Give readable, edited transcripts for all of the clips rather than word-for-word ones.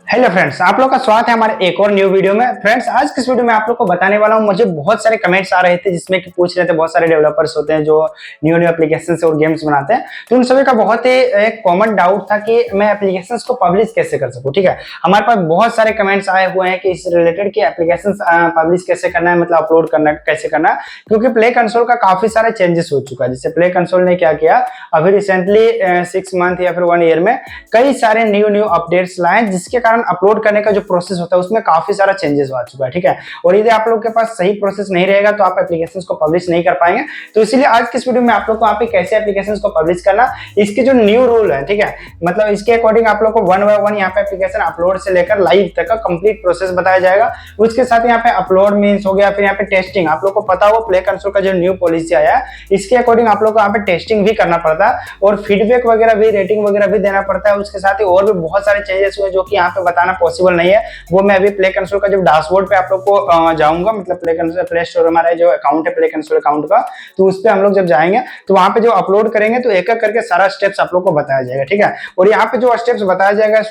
Hello friends, आप लोग का स्वागत है हमारे एक और न्यू वीडियो में। फ्रेंड्स, आज की इस वीडियो में आप लोग को बताने वाला हूं, मुझे बहुत सारे कमेंट्स आ रहे थे जिसमें कि पूछ रहे थे, बहुत सारे डेवलपर्स होते हैं जो न्यू न्यू एप्लीकेशंस और गेम्स बनाते हैं, तो उन सभी का बहुत ही एक कॉमन डाउट था कि मैं एप्लीकेशंस को पब्लिश कैसे कर सकूं। ठीक है, हमारे पास बहुत सारे कमेंट्स आए हुए हैं कि इस रिलेटेड कि एप्लीकेशंस पब्लिश कैसे करना है, मतलब अपलोड करना कैसे करना है, क्योंकि प्ले कंसोल का काफी सारे चेंजेस हो चुका है। जैसे प्ले कंसोल ने क्या किया, अभी रिसेंटली 6 मंथ या फिर 1 ईयर में कई सारे न्यू न्यू अपडेट्स लाए, जिसके कारण अपलोड करने का जो प्रोसेस होता है उसमें काफी सारा चेंजेस आ चुका है। ठीक है, और यदि आप लोग के पास सही प्रोसेस नहीं रहेगा तो आप एप्लीकेशंस को पब्लिश नहीं कर पाएंगे। तो इसीलिए आज की इस वीडियो में आप लोग को यहाँ पे कैसे एप्लीकेशंस को पब्लिश करना, इसके जो न्यू रूल है, ठीक है, मतलब इसके अकॉर्डिंग आप लोग को 1 बाय 1 यहाँ पे एप्लीकेशन अपलोड से लेकर लाइव तक का कंप्लीट प्रोसेस बताया जाएगा। उसके साथ यहाँ पे अपलोड मीन्स हो गया, फिर यहाँ पे टेस्टिंग। आप लोग को पता हो प्ले कंसोल का जो न्यू पॉलिसी आया है, इसके अकॉर्डिंग आप लोग को यहाँ पे टेस्टिंग भी करना पड़ता है और फीडबैक वगैरह भी, रेटिंग वगैरह भी देना पड़ता है। उसके साथ ही और भी बहुत सारे चेंजेस हुए जो कि यहाँ पे बताना पॉसिबल नहीं है। वो मैं अभी प्ले कंसोल का जब डैशबोर्ड पे आप लोग को जाऊंगा, मतलब प्ले कंसोल प्ले स्टोर हमारा जो अकाउंट है प्ले कंसोल अकाउंट का, तो उस पे हम लोग जब जाएंगे तो वहां पे जो अपलोड करेंगे तो एक एक करके सारा स्टेप्स आप लोग को बताया जाएगा। ठीक है, और यहाँ पे जो स्टेप्स बताया जाएगा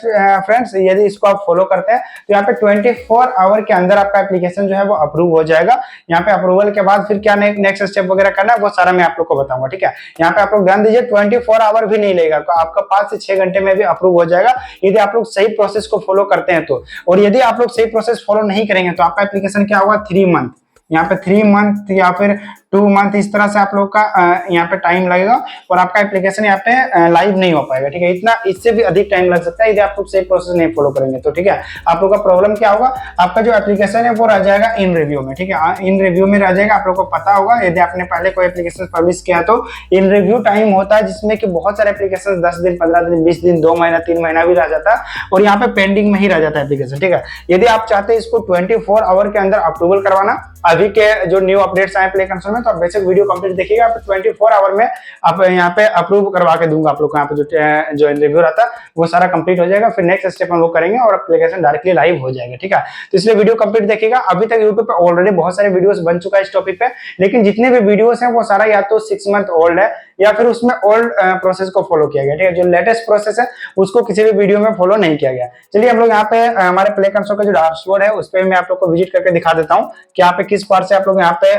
फ्रेंड्स, यदि इसको आप फॉलो करते हैं तो यहाँ पे 24 आवर के अंदर आपका एप्लीकेशन जो है वो अप्रूव हो जाएगा। यहाँ पे अप्रूवल के बाद फिर क्या नेक्स्ट स्टेप वगैरह करना है वो सारा मैं आप लोग को बताऊंगा। ठीक है, यहाँ पे आप लोग ध्यान दीजिए, 24 आवर भी नहीं लेगा, तो आपका 5 से 6 घंटे में भी अप्रूव हो जाएगा यदि आप लोग सही प्रोसेस को फॉलो करते हैं तो। और यदि आप लोग सही प्रोसेस फॉलो नहीं करेंगे तो आपका एप्लीकेशन क्या होगा, 3 मंथ, यहाँ पे 3 मंथ या फिर 2 मंथ, इस तरह से आप लोग का यहाँ पे टाइम लगेगा और आपका एप्लीकेशन यहाँ पे लाइव नहीं हो पाएगा। ठीक है, इतना इससे भी अधिक टाइम लग सकता है यदि आप लोग सही प्रोसेस नहीं फॉलो करेंगे तो। ठीक है, आप लोग का प्रॉब्लम क्या होगा, आपका जो एप्लीकेशन है वो रह जाएगा इन रिव्यू में। ठीक है, इन रिव्यू में रह जाएगा। आप लोग को पता होगा यदि आपने पहले कोई एप्लीकेशन पब्लिश किया तो इन रिव्यू टाइम होता है जिसमें कि बहुत सारे एप्लीकेशन 10 दिन, 15 दिन, 20 दिन, 2 महीना, 3 महीना भी रह जाता है और यहाँ पे पेंडिंग में ही रह जाता है एप्लीकेशन। ठीक है, यदि आप चाहते हैं इसको 24 आवर के अंदर अप्रूवल करवाना, अभी के जो न्यू अपडेट्स आए प्ले कंसोल में, तो आप बेसिक वीडियो कंप्लीट देखिएगा। आप 24 आवर में आप यहाँ पे अप्रूव करवा के दूंगा आप लोग को। यहाँ पे जो रिव्यू रहता है वो सारा कंप्लीट हो जाएगा, फिर नेक्स्ट स्टेप हम लोग करेंगे और एप्लीकेशन डायरेक्टली लाइव हो जाएगा। ठीक है, तो इसलिए वीडियो कंप्लीट देखिएगा। अभी तक यूट्यूब पे ऑलरेडी बहुत सारे वीडियोस बन चुका है इस टॉपिक पे, लेकिन जितने भी वीडियोस हैं वो सारा या तो 6 मंथ ओल्ड है या फिर उसमें ओल्ड प्रोसेस को फॉलो किया गया। ठीक है, जो लेटेस्ट प्रोसेस है उसको किसी भी वीडियो में फॉलो नहीं किया गया। चलिए हम लोग यहाँ पे हमारे प्ले कंसोल का जो डैशबोर्ड है उस पर मैं आप लोग को विजिट करके दिखा देता हूँ कि यहाँ पे किस पार्ट से आप लोग यहाँ पे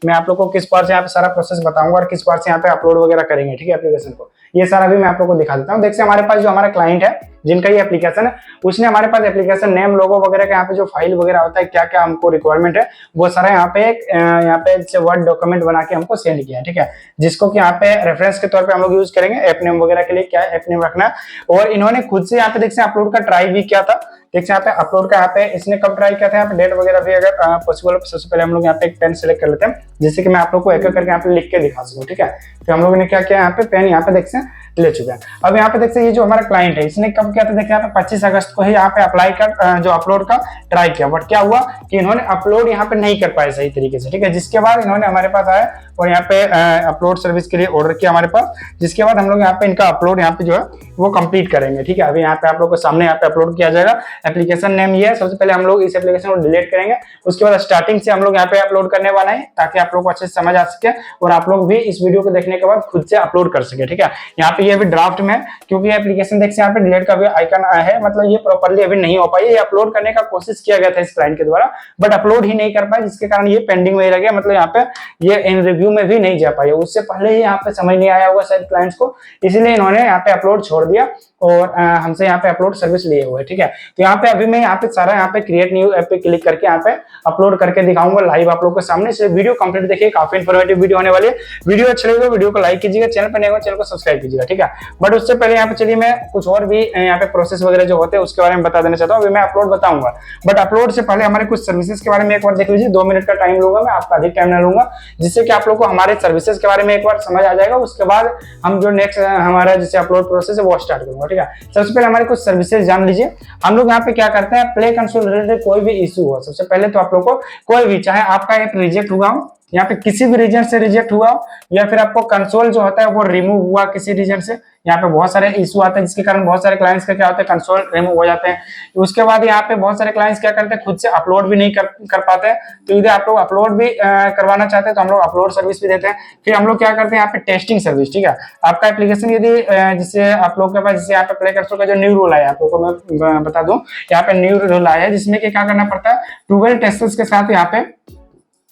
मैं आप लोग को किस पार्ट से यहाँ पे सारा प्रोसेस बताऊंगा और किस पार्ट से यहाँ पे अपलोड वगैरह करेंगे। ठीक है, एप्लीकेशन को ये सारा भी मैं आप लोग को दिखा देता हूँ। देखिए हमारे पास जो हमारा क्लाइंट है जिनका ये एप्लीकेशन है, उसने हमारे पास एप्लीकेशन नेम, लोगो वगैरह का यहाँ पे जो फाइल वगैरह होता है, क्या क्या हमको रिक्वायरमेंट है वो सारा यहाँ पे वर्ड डॉक्यूमेंट बना के हमको सेंड किया है। ठीक है, जिसको कि यहाँ पे रेफरेंस के तौर पे हम लोग यूज करेंगे ऐप नेम वगैरह के लिए, क्या ऐप नेम रखना है। और इन्होंने खुद से यहाँ पे देखिए अपलोड का ट्राई भी किया था। देखिए यहाँ पे अपलोड का यहाँ पे इसने कब ट्राई किया था, यहाँ पे डेट वगैरह भी अगर पॉसिबल हो सबसे पहले हम लोग यहाँ पे एक पेन सेलेक्ट कर लेते हैं, जिससे कि मैं आप लोग को एक एक करके यहाँ पे लिख के दिखा सकूं। ठीक है, तो हम लोगों ने क्या किया, यहाँ पे पेन यहाँ पे देखते हैं ले चुके हैं। अब यहाँ पे देखते हैं ये जो हमारा क्लाइंट है इसने कब किया था, देखिए यहाँ पे 25 अगस्त को ही यहाँ पे अप्लाई कर जो अपलोड का ट्राई किया, बट क्या हुआ कि इन्होंने अपलोड यहाँ पे नहीं कर पाए सही तरीके से। ठीक है, जिसके बाद इन्होंने हमारे पास आया और यहाँ पे अपलोड सर्विस के लिए ऑर्डर किया हमारे पास, जिसके बाद हम लोग यहाँ पे इनका अपलोड यहाँ पे जो है वो कंप्लीट करेंगे। ठीक है, अभी यहाँ पे आप लोग को सामने यहाँ पे अपलोड किया जाएगा। एप्लीकेशन नेम ये है, सबसे पहले हम लोग इस एप्लीकेशन को डिलीट करेंगे, उसके बाद स्टार्टिंग से हम लोग यहाँ पे अपलोड करने वाला है ताकि आप लोग को अच्छे से समझ आ सके और आप लोग भी इस वीडियो को देखने के बाद खुद से अपलोड कर सके। ठीक है, यहाँ पे ये अभी ड्राफ्ट में, क्योंकि एप्लीकेशन देखिए यहाँ पे डिलीट का भी आइकन आया है, मतलब ये प्रॉपर्ली अभी नहीं हो पाई। ये अपलोड करने का कोशिश किया गया था इस क्लाइंट के द्वारा, बट अपलोड ही नहीं कर पाए, जिसके कारण ये पेंडिंग में ही रह गया, मतलब यहाँ पे ये इन रिव्यू में भी नहीं जा पाई। उससे पहले ही यहाँ पे समझ नहीं आया होगा शायद क्लाइंट्स को, इसलिए इन्होंने यहाँ पे अपलोड छोड़ दिया और हमसे यहाँ पे अपलोड सर्विस लिए हुए। ठीक है, तो यहाँ पे अभी मैं यहाँ पे सारा यहाँ पे क्रिएट न्यू ऐप पे क्लिक करके यहाँ पे अपलोड करके दिखाऊंगा लाइव आप लोग के सामने। से वीडियो कंप्लीट देखिए, काफी इन्फॉर्मेटिव वीडियो होने वाली है। वीडियो अच्छा लगे वीडियो को लाइक कीजिएगा, चैनल पर नए हो चैनल को सब्सक्राइब कीजिएगा। ठीक है, बट उससे पहले यहाँ पे चलिए मैं कुछ और भी यहाँ पे प्रोसेस वगैरह जो होते हैं उसके बारे में बता देना चाहता हूँ। अभी मैं अपलोड बताऊंगा, बट अपलोड से पहले हमारे कुछ सर्विसेज के बारे में एक बार देख लीजिए। 2 मिनट का टाइम लूंगा मैं, आपका अधिक टाइम ना लूंगा, जिससे कि आप लोग को हमारे सर्विसेज के बारे में एक बार समझ आ जाएगा। उसके बाद हम जो नेक्स्ट हमारा जैसे अपलोड प्रोसेस है वो स्टार्ट करूंगा। ठीक है, सबसे पहले हमारे कुछ सर्विसेज जान लीजिए। हम लोग यहाँ पे क्या करते हैं, प्ले कंसोल रिलेटेड कोई भी इशू हो, सबसे पहले तो आप लोग को कोई भी, चाहे आपका ऐप रिजेक्ट हुआ हो यहाँ पे किसी भी रीजन से रिजेक्ट हुआ या फिर आपको कंसोल जो होता है वो रिमूव हुआ किसी रीजन से, यहाँ पे बहुत सारे इशू आते हैं जिसके कारण बहुत सारे क्लाइंट्स का क्या होता है कंसोल रिमूव हो जाते हैं। उसके बाद यहाँ पे बहुत सारे क्लाइंट्स क्या करते हैं खुद से अपलोड भी नहीं कर पाते हैं, तो यदि आप लोग अपलोड भी करवाना चाहते हैं तो हम लोग अपलोड सर्विस भी देते हैं। फिर हम लोग क्या करते हैं यहाँ पे टेस्टिंग सर्विस, ठीक है। आपका एप्लीकेशन यदि जिससे आप लोग के पास जैसे यहाँ पे प्ले कर का जो न्यू रूल आया, आप लोग को मैं बता दूं, यहाँ पे न्यू रूल आया है जिसमें कि क्या करना पड़ता है 12 टेस्टर्स के साथ यहाँ पे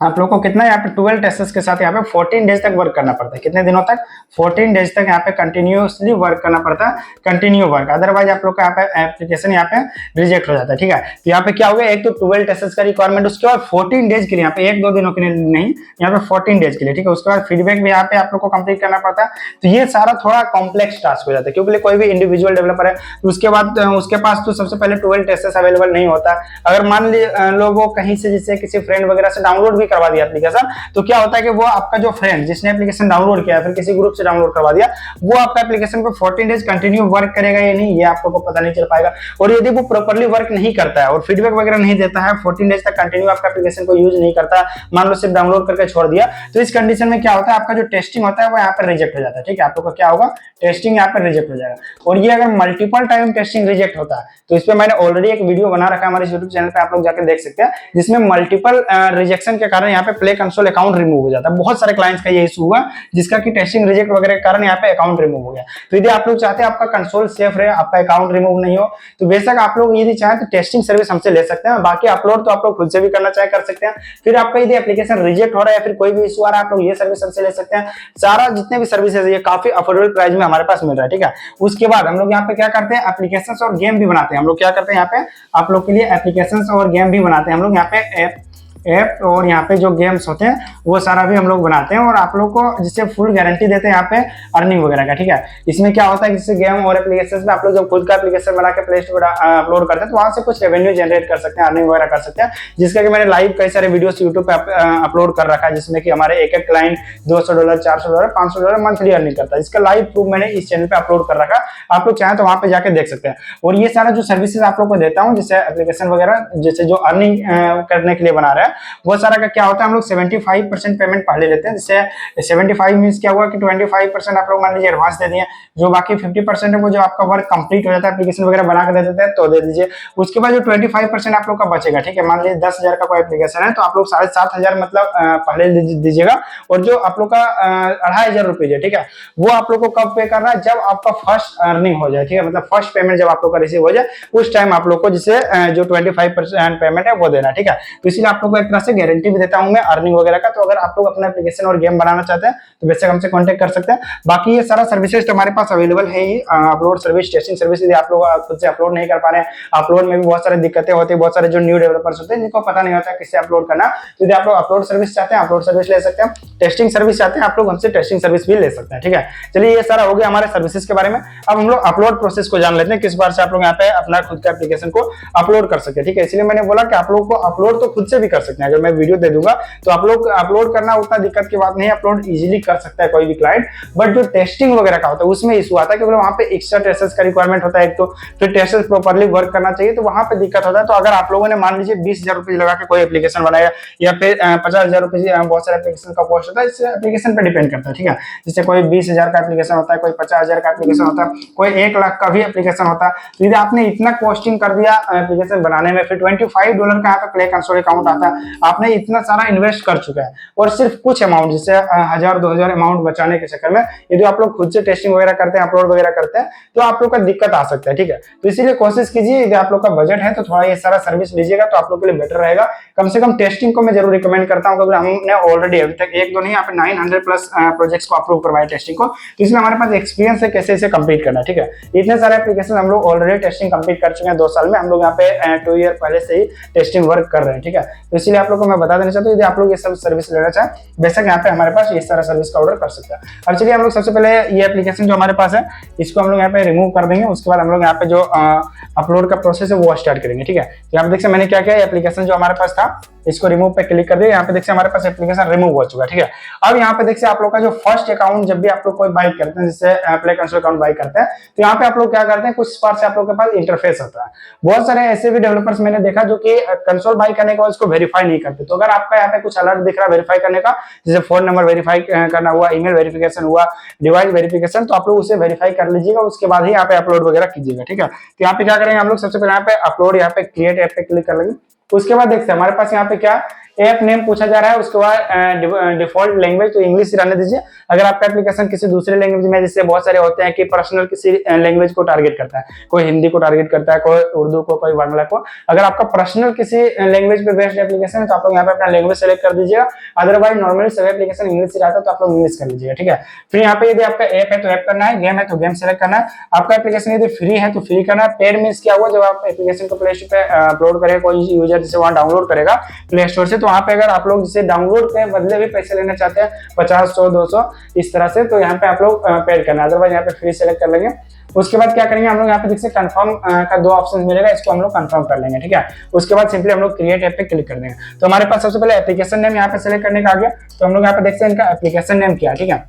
आप लोग को कितना यहाँ पे 12 टेस्टर्स के साथ यहाँ पे 14 डेज तक वर्क करना पड़ता है। कितने दिनों तक? 14 डेज तक यहाँ पे कंटिन्यूअसली वर्क करना पड़ता है, कंटिन्यू वर्क, अदरवाइज आप लोग का यहाँ पे एप्लीकेशन यहाँ पे रिजेक्ट हो जाता है, ठीक है। तो यहाँ पे क्या हो गया, एक तो 12 टेस्टर्स का रिक्वायरमेंट, उसके बाद 14 डेज के लिए, यहाँ पे 1-2 दिनों के लिए नहीं, यहाँ पे 14 डेज के लिए, ठीक है। उसके बाद फीडबैक भी यहाँ पे आप लोग को कंप्लीट करना पड़ता है। तो ये सारा थोड़ा कॉम्प्लेक्स टास्क हो जाता है क्योंकि कोई भी इंडिविजुअल डेवलपर है तो उसके बाद उसके पास तो सबसे पहले 12 टेस्टर्स अवेलेबल नहीं होता। अगर मान लो वो कहीं से जिससे किसी फ्रेंड वगैरह से डाउनलोड भी करवा दिया एप्लीकेशन, तो क्या होता है कि वो आपका जो फ्रेंड जिसने एप्लीकेशन डाउनलोड किया फिर किसी ग्रुप से डाउनलोड करवा दिया, वो आपका एप्लीकेशन पे 14 डेज कंटिन्यू वर्क करेगा या नहीं ये आपको पता नहीं चल पाएगा। और यदि वो प्रॉपर्ली वर्क नहीं करता है और फीडबैक वगैरह नहीं देता है, 14 डेज तक कंटिन्यू आपका एप्लीकेशन को यूज नहीं करता, मान लो सिर्फ डाउनलोड करके छोड़ दिया, तो इस कंडीशन में क्या होता है आपका जो टेस्टिंग होता है वो यहाँ पर रिजेक्ट हो जाता है, ठीक है। आप लोग का क्या होगा, टेस्टिंग यहाँ पर रिजेक्ट हो जाएगा। और ये अगर मल्टीपल टाइम टेस्टिंग रिजेक्ट होता है तो इस पर मैंने ऑलरेडी एक वीडियो बना रखा है हमारे यूट्यूब चैनल पे, आप लोग जाकर देख सकते हैं, जिसमें मल्टीपल रिजेक्शन के कारण यहाँ पे प्ले कंसोल अकाउंट रिमूव हो जाता है। बहुत सारे क्लाइंट्स का ये इशू हुआ जिसका कि टेस्टिंग रिजेक्ट वगैरह के कारण यहाँ पे अकाउंट रिमूव हो गया। तो यदि आप लोग चाहते हैं आपका कंसोल सेफ रहे, आपका अकाउंट रिमूव नहीं हो, तो बेशक आप लोग यदि चाहें तो टेस्टिंग सर्विस हमसे ले सकते हैं। बाकी अपलोड तो आप लोग खुद से भी करना चाहे कर सकते हैं। फिर आपका यदि एप्लीकेशन रिजेक्ट हो रहा है या फिर कोई भी इशू आ रहा है, आप लोग ये सर्विस हमसे ले सकते हैं। सारा जितने भी सर्विसेज ये काफी अफोर्डेबल प्राइस में हमारे पास मिल रहा है, ठीक है। उसके बाद हम लोग यहाँ पे क्या करते हैं, एप्लीकेशन और गेम भी बनाते हैं। हम लोग क्या करते हैं यहाँ पे आप लोग के लिए एप्लीकेशन और गेम भी बनाते हैं हम लोग यहाँ पे ऐप और यहाँ पे जो गेम्स होते हैं वो सारा भी हम लोग बनाते हैं और आप लोग को जिससे फुल गारंटी देते हैं यहाँ पे अर्निंग वगैरह का, ठीक है। इसमें क्या होता है जैसे गेम और एप्लीकेशन में आप लोग जब खुद का एप्लीकेशन बना के प्ले स्टोर अपलोड करते हैं तो वहां से कुछ रेवेन्यू जनरेट कर सकते हैं, अर्निंग वगैरह कर सकते हैं, जिसका कि मैंने लाइव कई सारे वीडियोस यूट्यूब पे अपलोड कर रखा है, जिसमें कि हमारे एक एक क्लाइंट $200, $400, $500 मंथली अर्निंग करता है। इसका लाइव प्रूफ मैंने इस चैनल पे अपलोड कर रखा है, आप लोग चाहें तो वहां पे जाके देख सकते हैं। और ये सारा जो सर्विसेज आप लोग को देता हूँ जैसे एप्लीकेशन वगैरह जैसे जो अर्निंग करने के लिए बना रहा है वो सारा क्या होता है, हम लोग 75% पेमेंट पहले लेते हैं। जैसे 75 मींस क्या हुआ कि 25% आप लोग मान लीजिए एडवांस दे दिए, जो बाकी 50% है वो जो आपका वर्क कंप्लीट हो जाता है एप्लीकेशन वगैरह बना कर दे देते हैं तो दे दीजिए। उसके बाद जो 25% आप लोग का बचेगा, ठीक है, मान लीजिए 10,000 का कोई एप्लीकेशन है तो आप लोग 7,500 मतलब पहले दीजिएगा और जो आप लोग का 2,500 रुपये, ठीक है, वो आप लोग को कब पे करना है, जब आपका फर्स्ट अर्निंग हो जाए, ठीक है, मतलब फर्स्ट पेमेंट जब आप लोग का रिसीव हो जाए उस टाइम आप लोग को जिसे जो 25% पेमेंट है वो देना, ठीक है। तो इसलिए आप लोग को एक तरह से गारंटी देता हूं मैं अर्निंग वगैरह का। तो अगर आप लोग अपना एप्लीकेशन और गेम बनाना चाहते हैं तो बेशक हमसे कांटेक्ट कर सकते हैं। बाकी ये सारा सर्विसेज तो हमारे पास अवेलेबल है ही, अपलोड सर्विस, टेस्टिंग सर्विस। यदि आप लोग खुद से अपलोड नहीं कर पा रहे हैं, अपलोड में भी बहुत सारी दिक्कतें होती है, बहुत सारे जो न्यू डेवलपर्स होते हैं जिनको पता नहीं होता किससे अपलोड करना, तो यदि आप लोग अपलोड सर्विस चाहते हैं अपलोड सर्विस ले सकते हैं, टेस्टिंग सर्विस चाहते हैं आप लोग हमसे टेस्टिंग सर्विस भी ले सकते हैं, ठीक है। चलिए ये सारा हो गया हमारे सर्विसेज के बारे में। अब हम लोग अपलोड प्रोसेस को जान लेते हैं, किस बार से आप लोग यहाँ पे अपना खुद का एप्लीकेशन को अपलोड कर सकते हैं, ठीक है। इसलिए मैंने बोला कि आप लोग को अपलोड तो खुद से भी कर सकते हैं, अगर मैं वीडियो दे दूंगा तो आप लोग अपलोड करना उतना दिक्कत की बात नहीं है, अपलोड इजीली कर सकता है कोई भी क्लाइंट। बट जो टेस्टिंग वगैरह का होता है उसमें इशू आता है क्योंकि वहां पे एक्स्ट्रा टेस्टर्स का रिक्वायरमेंट होता है, एक तो फिर टेस्टर्स प्रॉपर्ली वर्क करना चाहिए तो वहां पे दिक्कत होता है। तो अगर आप लोगों ने मान लीजिए 20,000 रुपए लगा के कोई एप्लीकेशन बनाया या फिर 50,000 रुपए, बहुत सारे एप्लीकेशन का कॉस्ट होता है, इससे एप्लीकेशन पे डिपेंड करता है, ठीक है। जैसे कोई 20,000 का एप्लीकेशन होता है, कोई 50,000 का एप्लीकेशन होता है, कोई 1 लाख का भी एप्लीकेशन होता है। तो यदि आपने इतना कॉस्टिंग कर दिया एप्लीकेशन बनाने में, फिर $25 का यहाँ पे प्ले कंसोल अकाउंट आता है, आपने इतना सारा इन्वेस्ट कर चुका है और सिर्फ कुछ अमाउंट जैसे 1,000-2,000 अमाउंट बचाने के चक्कर में यदि आप लोग खुद से टेस्टिंग वगैरह करते हैं, अपलोड वगैरह करते हैं, तो आप लोग का दिक्कत आ सकता है, ठीक है। तो इसीलिए कोशिश कीजिए यदि आप लोग का बजट है तो थोड़ा ये सारा सर्विस लीजिएगा तो आप लोग के लिए बेटर रहेगा। कम से कम टेस्टिंग को मैं जरूर रिकमेंड करता हूं क्योंकि हमने ऑलरेडी अभी तक एक दो नहीं यहाँ पे 900 प्लस प्रोजेक्ट्स को अप्रूव करवाया टेस्टिंग को, तो इसलिए हमारे पास एक्सपीरियंस है कैसे इसे कंप्लीट करना, ठीक है। इतने सारे एप्लीकेशन हम लोग ऑलरेडी टेस्टिंग कंप्लीट कर चुके हैं 2 साल में, हम लोग यहाँ पे 2 ईयर पहले से ही टेस्टिंग वर्क कर रहे हैं, ठीक है। तो इसीलिए आप लोग को मैं बता देना चाहता हूँ यदि आप लोग ये सब सर्विस लेना चाहें बेशक यहाँ पे हमारे पास ये सारा सर्विस का ऑर्डर कर सकते हैं। अब चलिए हम लोग सबसे पहले ये एप्लीकेशन जो हमारे पास है इसको हम लोग यहाँ पे रिमूव कर देंगे, उसके बाद हम लोग यहाँ पे जो अपलोड का प्रोसेस है वो स्टार्ट करेंगे, ठीक है। तो यहाँ पे देखिए मैंने क्या किया, एप्लीकेशन जो हमारे पास था इसको रिमूव पे क्लिक कर दिया, यहाँ पे देखिए हमारे पास एप्लीकेशन रिमूव हो चुका है, ठीक है। अब यहाँ पे देखिए आप लोग का जो फर्स्ट अकाउंट जब भी आप लोग कोई बाय करते हैं, जैसे प्ले कंसोल अकाउंट बाय करते हैं, तो यहाँ पे आप लोग क्या करते हैं, कुछ पार्ट से आप लोग के पास इंटरफेस होता है। बहुत सारे ऐसे भी डेवलपर्स मैंने देखा जो कि कंसोल बाय करने के बाद उसको वेरीफाई वेरीफाई नहीं करते। तो अगर आपका यहाँ पे कुछ अलर्ट दिख रहा है वेरीफाई करने का, जैसे फोन नंबर वेरीफाई करना हुआ, ईमेल वेरिफिकेशन हुआ, डिवाइस वेरिफिकेशन, तो आप लोग उसे वेरीफाई कर लीजिएगा, उसके बाद ही यहाँ पे अपलोड वगैरह कीजिएगा। ठीक है, तो यहाँ पे क्या करेंगे हम लोग, सबसे पहले यहाँ पे अपलोड, यहाँ पे क्रिएट ऐप पे क्लिक कर लेंगे। उसके बाद देखते हैं हमारे पास यहाँ पे क्या ऐप नेम पूछा जा रहा है, उसके बाद डिफॉल्ट लैंग्वेज तो इंग्लिश रहने दीजिए। अगर आपका एप्लीकेशन किसी दूसरे लैंग्वेज में, जैसे बहुत सारे होते हैं कि पर्सनल किसी लैंग्वेज को टारगेट करता है, कोई हिंदी को टारगेट करता है, कोई उर्दू को, कोई बांग्ला को, अगर आपका पर्सनल किसी लैंग्वेज पे बेस्ड एप्लीकेशन है तो आप लोग यहाँ पे अपना लैंग्वेज सेलेक्ट कर दीजिएगा। अदरवाइज नॉर्मली सब एप्लीकेशन इंग्लिश से रहता है तो आप लोग इंग्लिश कर लीजिएगा। ठीक है, फिर यहाँ पे यदि आपका ऐप है तो ऐप करना है, गेम है तो गेम सेलेक्ट करना है। आपका एप्लीकेशन यदि फ्री है तो फ्री करना है। पेड मींस क्या हुआ, जब आप एप्लीकेशन को प्ले स्टोर पे अपलोड करेगा, कोई यूजर जैसे वहां डाउनलोड करेगा प्ले स्टोर से, तो वहां पे अगर आप लोग जिसे डाउनलोड के बदले भी पैसे लेना चाहते हैं 50, 100, 200 इस तरह से, तो यहाँ पे आप लोग पेड करना है। अदरवाइज यहाँ पे फ्री सेलेक्ट कर लेंगे। उसके बाद क्या करेंगे हम लोग, यहाँ पे देखिए कंफर्म का 2 ऑप्शन मिलेगा, इसको हम लोग कंफर्म कर लेंगे। ठीक है, उसके बाद सिंपली हम लोग क्रिएट ऐप पे क्लिक कर देंगे। तो हमारे पास सबसे पहले एप्लीकेशन नेम यहाँ पे सेलेक्ट करने का आ गया, तो हम लोग यहाँ पे देखते हैं इनका एप्लीकेशन नेम क्या है। ठीक है,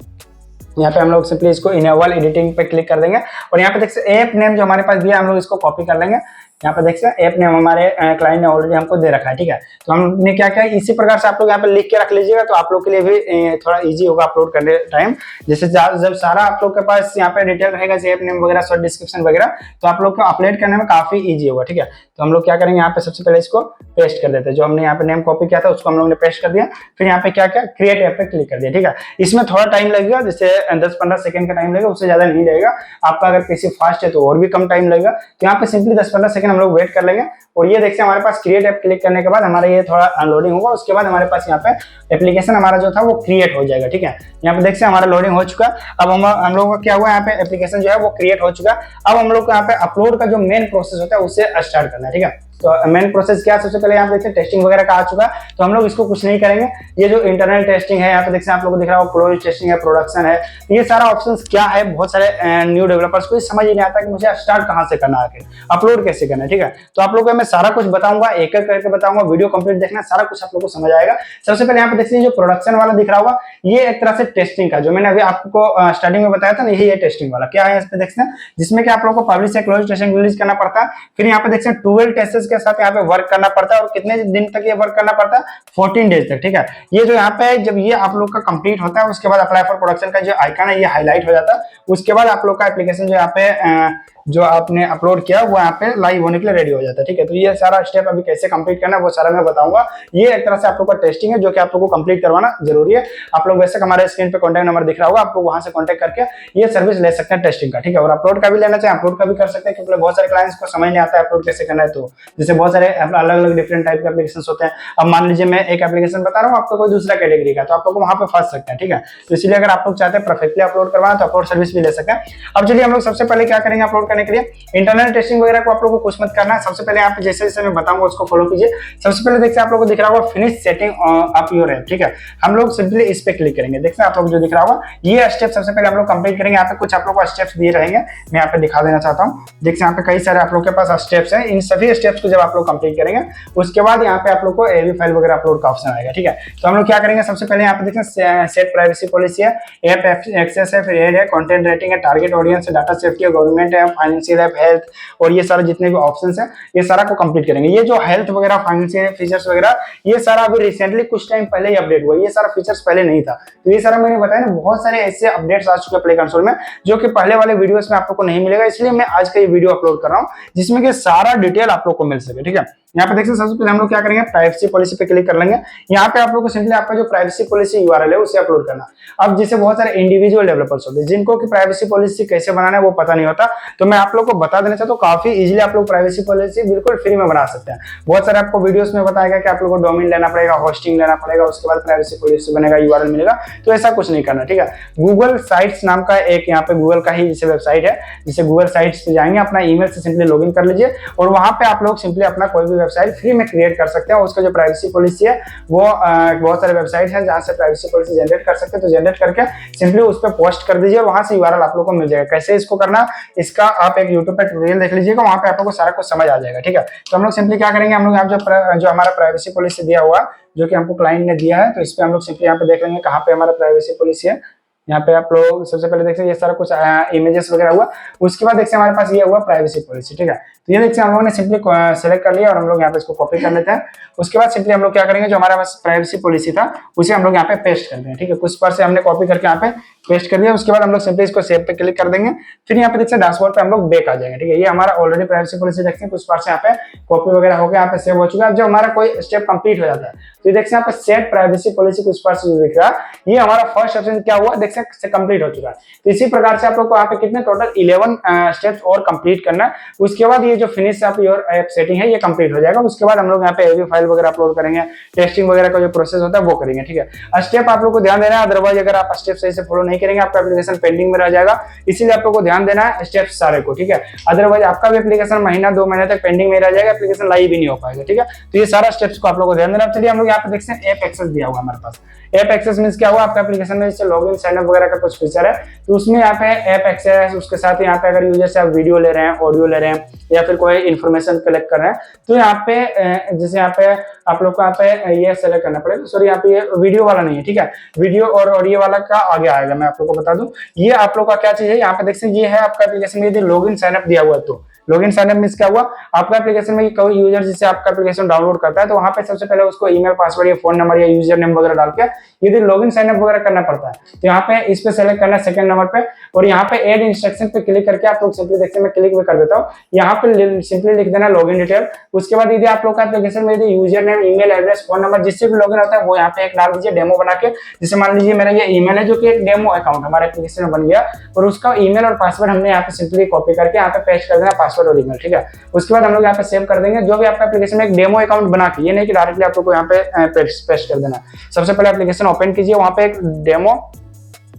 यहाँ पे हम लोग सिंपली इसको इनेबल एडिटिंग पे क्लिक कर देंगे और यहाँ पे देखते हैं ऐप नेम जो हमारे पास दिया हम लोग इसको कॉपी कर लेंगे। यहाँ पे देखते हैं ऐप नेम हमारे क्लाइंट ने ऑलरेडी हमको दे रखा है। ठीक है, तो हमने क्या किया, इसी प्रकार से आप लोग यहाँ पे लिख के रख लीजिएगा, तो आप लोग के लिए भी थोड़ा इजी होगा अपलोड करने टाइम। जैसे जब सारा आप लोग के पास यहाँ पे डिटेल रहेगा, ऐप नेम वगैरह, शॉर्ट डिस्क्रिप्शन वगैरह, तो आप लोग को अपलोड करने में काफी इजी होगा। ठीक है, तो हम लोग क्या करेंगे, यहाँ पे सबसे पहले इसको पेस्ट कर देते हैं। जो हमने यहाँ पे नेम कॉपी किया था उसको हम लोग ने पेस्ट कर दिया। फिर यहाँ पे क्या किया, क्रिएट ऐप पे क्लिक कर दिया। ठीक है, इसमें थोड़ा टाइम लगेगा, जैसे 10-15 सेकंड का टाइम लगेगा, उससे ज्यादा नहीं लगेगा। आपका अगर पीसी फास्ट है तो और भी कम टाइम लगेगा। तो यहाँ पे सिंपली 10-15 सेकंड हम लोग वेट कर लेंगे। और ये देखते हैं हमारे पास क्रिएट ऐप क्लिक करने के बाद हमारा ये थोड़ा अनलोडिंग होगा। उसके बाद हमारे पास यहाँ पे एप्लीकेशन हमारा जो था वो क्रिएट हो जाएगा। ठीक है, यहाँ पे देखते हैं हमारा लोडिंग हो चुका। अब हम लोगों का क्या हुआ, यहाँ पे एप्लीकेशन जो है वो क्रिएट हो चुका। अब हम लोग को यहाँ पे अपलोड का जो मेन प्रोसेस होता है उससे स्टार्ट करना है। ठीक है, तो मेन प्रोसेस क्या है, सबसे पहले यहाँ पे देखते हैं टेस्टिंग वगैरह का आ चुका है, तो हम लोग इसको कुछ नहीं करेंगे। ये जो इंटरनल टेस्टिंग है, यहाँ पे देखते हैं आप लोगों को दिख रहा है क्लोज टेस्टिंग है, प्रोडक्शन है, ये सारा ऑप्शंस क्या है, बहुत सारे न्यू डेवलपर्स को समझ ही नहीं आता कि मुझे स्टार्ट कहाँ से करना है, अपलोड कैसे करना है। ठीक है, तो आप लोगों को मैं सारा कुछ बताऊंगा, एक एक करके बताऊंगा, वीडियो कंप्लीट देखना, सारा कुछ आप लोगों को समझ आएगा। सबसे पहले यहाँ पे देखते हैं जो प्रोडक्शन वाला दिख रहा होगा, ये एक तरह से टेस्टिंग का, जो मैंने अभी आपको स्टार्टिंग में बताया था ना, यही है टेस्टिंग वाला। क्या है इस पे देखते हैं, जिसमें कि आप लोगों को पब्लिश या क्लोज टेस्टिंग रिलीज करना पड़ता है। फिर यहाँ पे देखते हैं 12 टेस्टर्स के साथ यहाँ पे वर्क करना पड़ता है, और कितने दिन तक ये वर्क करना पड़ता है, 14 डेज तक। ठीक है, ये जो यहाँ पे जब ये आप लोग का कंप्लीट होता है, उसके बाद अप्लाई फॉर प्रोडक्शन का जो आइकन है ये हाईलाइट हो जाता है। उसके बाद आप लोग का एप्लीकेशन जो यहाँ पे जो आपने अपलोड किया वो यहाँ पे लाइव होने के लिए रेडी हो जाता है। ठीक है, तो ये सारा स्टेप अभी कैसे कंप्लीट करना है वो सारा मैं बताऊंगा। ये एक तरह से आप लोग का टेस्टिंग है जो कि आप लोग को कंप्लीट करवाना जरूरी है। आप लोग वैसे हमारे स्क्रीन पे कॉन्टैक्ट नंबर दिख रहा होगा, आप लोग वहां से कॉन्टैक्ट करके ये सर्विस ले सकते हैं टेस्टिंग का। ठीक है, और अपलोड का भी लेना चाहे अपलोड का भी कर सकते हैं, क्योंकि बहुत सारे क्लाइंट्स को समझ नहीं आता है अपलोड कैसे करना है। तो जैसे बहुत सारे अलग अलग डिफरेंट टाइप के एप्लीकेशन होते हैं। अब मान लीजिए मैं एक एप्लीकेशन बता रहा हूँ, आपको कोई दूसरा कैटेगरी का, तो आप लोग वहां पे फंस सकते हैं। ठीक है, तो इसलिए अगर आप लोग चाहते हैं परफेक्टली अपलोड करवाना तो अपलोड सर्विस भी ले सकते हैं। अब चलिए हम लोग सबसे पहले क्या करेंगे, अपलोड करने के लिए इंटरनल टेस्टिंग वगैरह को आप लोगों को कुछ मत करना है। सबसे पहले आप जैसे जैसे मैं बताऊंगा उसको फॉलो कीजिए। सबसे पहले देखते हैं आप लोगों को दिख रहा होगा finish setting up your app. ठीक है, हम लोग सिंपली इस पे क्लिक करेंगे। देखते हैं आप लोग जो दिख रहा होगा ये स्टेप सबसे पहले हम लोग कंप्लीट करेंगे। यहाँ पे कुछ आप लोग को स्टेप्स दिए रहेंगे, मैं यहाँ पे दिखा देना चाहता हूँ। देखते हैं यहाँ पे कई सारे आप लोग के पास स्टेप्स हैं। इन सभी स्टेप्स को जब आप लोग कंप्लीट करेंगे उसके बाद यहाँ पे आप लोग को एवी फाइल वगैरह अपलोड का ऑप्शन आएगा। ठीक है, तो हम लोग क्या करेंगे, सबसे पहले यहाँ पे देखते हैं सेट प्राइवेसी पॉलिसी है, ऐप एक्सेस है, फिर एड है, कंटेंट रेटिंग है, टारगेट ऑडियंस है, डाटा सेफ्टी है, गवर्नमेंट है, फाइनेंशियल ऐप, हेल्थ, और ये सारे जितने भी ऑप्शंस हैं ये सारा को कंप्लीट करेंगे। ये जो हेल्थ वगैरह, फाइनेंशियल फीचर्स वगैरह, ये सारा अभी रिसेंटली कुछ टाइम पहले ही अपडेट हुआ, ये सारा फीचर्स पहले नहीं था। तो ये सारा मैंने बताया ना, बहुत सारे ऐसे अपडेट्स आ चुके हैं प्ले कंसोल में जो कि पहले वाले वीडियोस में आप लोग को नहीं मिलेगा, इसलिए मैं आज का ये वीडियो अपलोड कर रहा हूँ जिसमें कि सारा डिटेल आप लोग को मिल सके। ठीक है, यहाँ पे देखिए सबसे पहले हम लोग क्या करेंगे, प्राइवेसी पॉलिसी पे क्लिक कर लेंगे। यहाँ पे आप लोग को सिंपली आपका जो प्राइवेसी पॉलिसी यूआरएल है उसे अपलोड करना। अब जैसे बहुत सारे इंडिविजुअल डेवलपर्स होते हैं जिनको कि प्राइवेसी पॉलिसी कैसे बनाना है वो पता नहीं होता, तो मैं आप लोग को बता देना चाहता हूँ, काफी इजीली आप लोग प्राइवेसी पॉलिसी बिल्कुल फ्री में बना सकते हैं। बहुत सारे आपको वीडियोस में बताएगा कि आप लोग को डोमेन लेना पड़ेगा, होस्टिंग लेना पड़ेगा, उसके बाद प्राइवेसी पॉलिसी बनेगा, यूआरएल मिलेगा। तो ऐसा कुछ नहीं करना। ठीक है, गूगल साइट्स नाम का एक यहाँ पे गूगल का ही जैसे वेबसाइट है, जिसे गूगल साइट्स पे जाएंगे, अपना ईमेल से सिंपली लॉगिन कर लीजिए और वहां पे आप लोग सिंपली अपना कोई भी वेबसाइट फ्री में क्रिएट कर सकते हैं। उसका जो प्राइवेसी पॉलिसी है वो बहुत सारे वेबसाइट है जहां से प्राइवेसी पॉलिसी जनरेट कर सकते हैं। तो जनरेट करके सिंपली उस पर पोस्ट कर दीजिए, वहां से यूआरएल आप लोग को मिल जाएगा। कैसे इसको करना, इसका आप एक यूट्यूब पे ट्यूटोरियल देख लीजिएगा, वहां पे आप लोग को सारा कुछ समझ आ जाएगा। ठीक है, तो हम लोग सिंपली क्या करेंगे, हम लोग यहाँ जो हमारा प्राइवेसी पॉलिसी दिया हुआ जो कि हमको क्लाइंट ने दिया है, तो इस पे हम लोग सिंपली यहाँ पे देख लेंगे कहाँ पे हमारा प्राइवेसी पॉलिसी है। यहाँ पे आप लोग सबसे पहले देख सकते हैं ये सारा कुछ इमेजेस वगैरह हुआ। उसके बाद देखते हैं हमारे पास ये हुआ प्राइवेसी पॉलिसी, ठीक है। तो ये देखते हैं हम लोगों ने सिंपली सेलेक्ट कर लिया और हम लोग यहाँ पे इसको कॉपी कर लेते हैं। उसके बाद सिंपली हम लोग क्या करेंगे, जो हमारे पास प्राइवेसी पॉलिसी था उसे हम लोग यहाँ पे पेस्ट कर देंगे, ठीक है। कुछ पर से हमने कॉपी करके यहाँ पे पेस्ट कर दिया। उसके बाद हम लोग सिंपली इसको सेव पे क्लिक कर देंगे। फिर यहाँ पे देखते हैं डैशबोर्ड पे हम लोग बैक आ जाएंगे, ठीक है। ये हमारा ऑलरेडी प्राइवेसी पॉलिसी देखते हैं कुछ पर से यहाँ पे कॉपी वगैरह हो गया, यहाँ पे सेव हो चुका है। जब हमारा कोई स्टेप कंप्लीट हो जाता है तो ये देखते हैं यहाँ पे सेट प्राइवेसी पॉलिसी कुछ पर से जो दिख रहा है, ये हमारा फर्स्ट ऑप्शन क्या हुआ देखते हैं कंप्लीट हो चुका है। तो इसी प्रकार से आप लोग को यहाँ पे कितने टोटल 11 स्टेप्स और कंप्लीट करना है। उसके बाद ये जो फिनिश आप योर ऐप सेटिंग है ये कंप्लीट हो जाएगा। उसके बाद हम लोग यहाँ पे एवी फाइल वगैरह अपलोड करेंगे, टेस्टिंग वगैरह का जो प्रोसेस होता है वो करेंगे, ठीक है। स्टेप आप लोग को ध्यान देना है, अदरवाइज अगर आप स्टेप सही से फॉलो नहीं करेंगे आपका एप्लीकेशन पेंडिंग में रह जाएगा। इसीलिए आप लोग को ध्यान देना है स्टेप सारे को, ठीक है। अदरवाइज आपका भी एप्लीकेशन महीना 2 महीने तक पेंडिंग में रह जाएगा, एप्लीकेशन लाइव भी नहीं हो पाएगा, ठीक है। तो ये सारा स्टेप्स को आप लोग को ध्यान देना। चलिए हम लोग यहाँ पे देखते हैं ऐप एक्सेस दिया हुआ हमारे पास। ऐप एक्सेस मींस क्या हुआ, आपका एप्लीकेशन में जैसे लॉगिन साइन अप वगैरह का कुछ फीचर है तो उसमें यहाँ पे ऐप एक्सेस, उसके साथ यहाँ पे अगर यूजर से आप वीडियो ले रहे हैं, ऑडियो ले रहे हैं या फिर कोई इन्फॉर्मेशन कलेक्ट कर रहे हैं तो यहाँ पे जैसे यहाँ पे आप लोग को यहाँ पे ये सेलेक्ट करना पड़ेगा। सॉरी यहाँ पे ये वीडियो वाला नहीं है, ठीक है। वीडियो और ऑडियो वाला का आगे आएगा, मैं आप लोग को बता दूं। ये आप लोग का क्या चीज है, यहाँ पे देख सकते ये है आपका एप्लीकेशन में यदि लॉगिन साइन अप दिया हुआ है तो लॉगिन साइन अप मींस क्या हुआ, आपका एप्लीकेशन में कोई यूजर जिससे आपका एप्लीकेशन डाउनलोड करता है तो वहां पे सबसे पहले उसको ईमेल पासवर्ड या फोन नंबर या यूजर नेम वगैरह डाल के यदि लॉगिन साइन अप वगैरह करना पड़ता है तो यहाँ पे इस पे सेलेक्ट करना है सेकंड नंबर पे और यहाँ पे ऐड इंस्ट्रक्शन पे क्लिक करके आप लोग सिंपली देखते हैं, मैं क्लिक भी कर देता हूँ। यहाँ पे सिंपली लिख देना लॉगिन डिटेल। उसके बाद यदि आप लोग का एप्लीकेशन में यदि user name, email address, phone number जिससे भी लॉगिन होता है वो यहाँ पे एक डाल दीजिए डेमो बना के। जैसे मान लीजिए मेरा ये ईमेल है जो कि एक डेमो अकाउंट हमारे एप्लीकेशन में बन गया और उसका ईमेल और पासवर्ड हमने यहाँ पे सिंपली कॉपी करके यहाँ पे पेस्ट कर देना पासवर्ड और ईमेल, ठीक है। उसके बाद हम लोग यहाँ पे सेव कर देंगे जो भी आपका एप्लीकेशन में एक डेमो अकाउंट बना के, ये नहीं कि डायरेक्टली आप लोग को यहाँ पे पेस्ट कर देना। सबसे पहले एप्लीकेशन ओपन कीजिए, वहां पे एक डेमो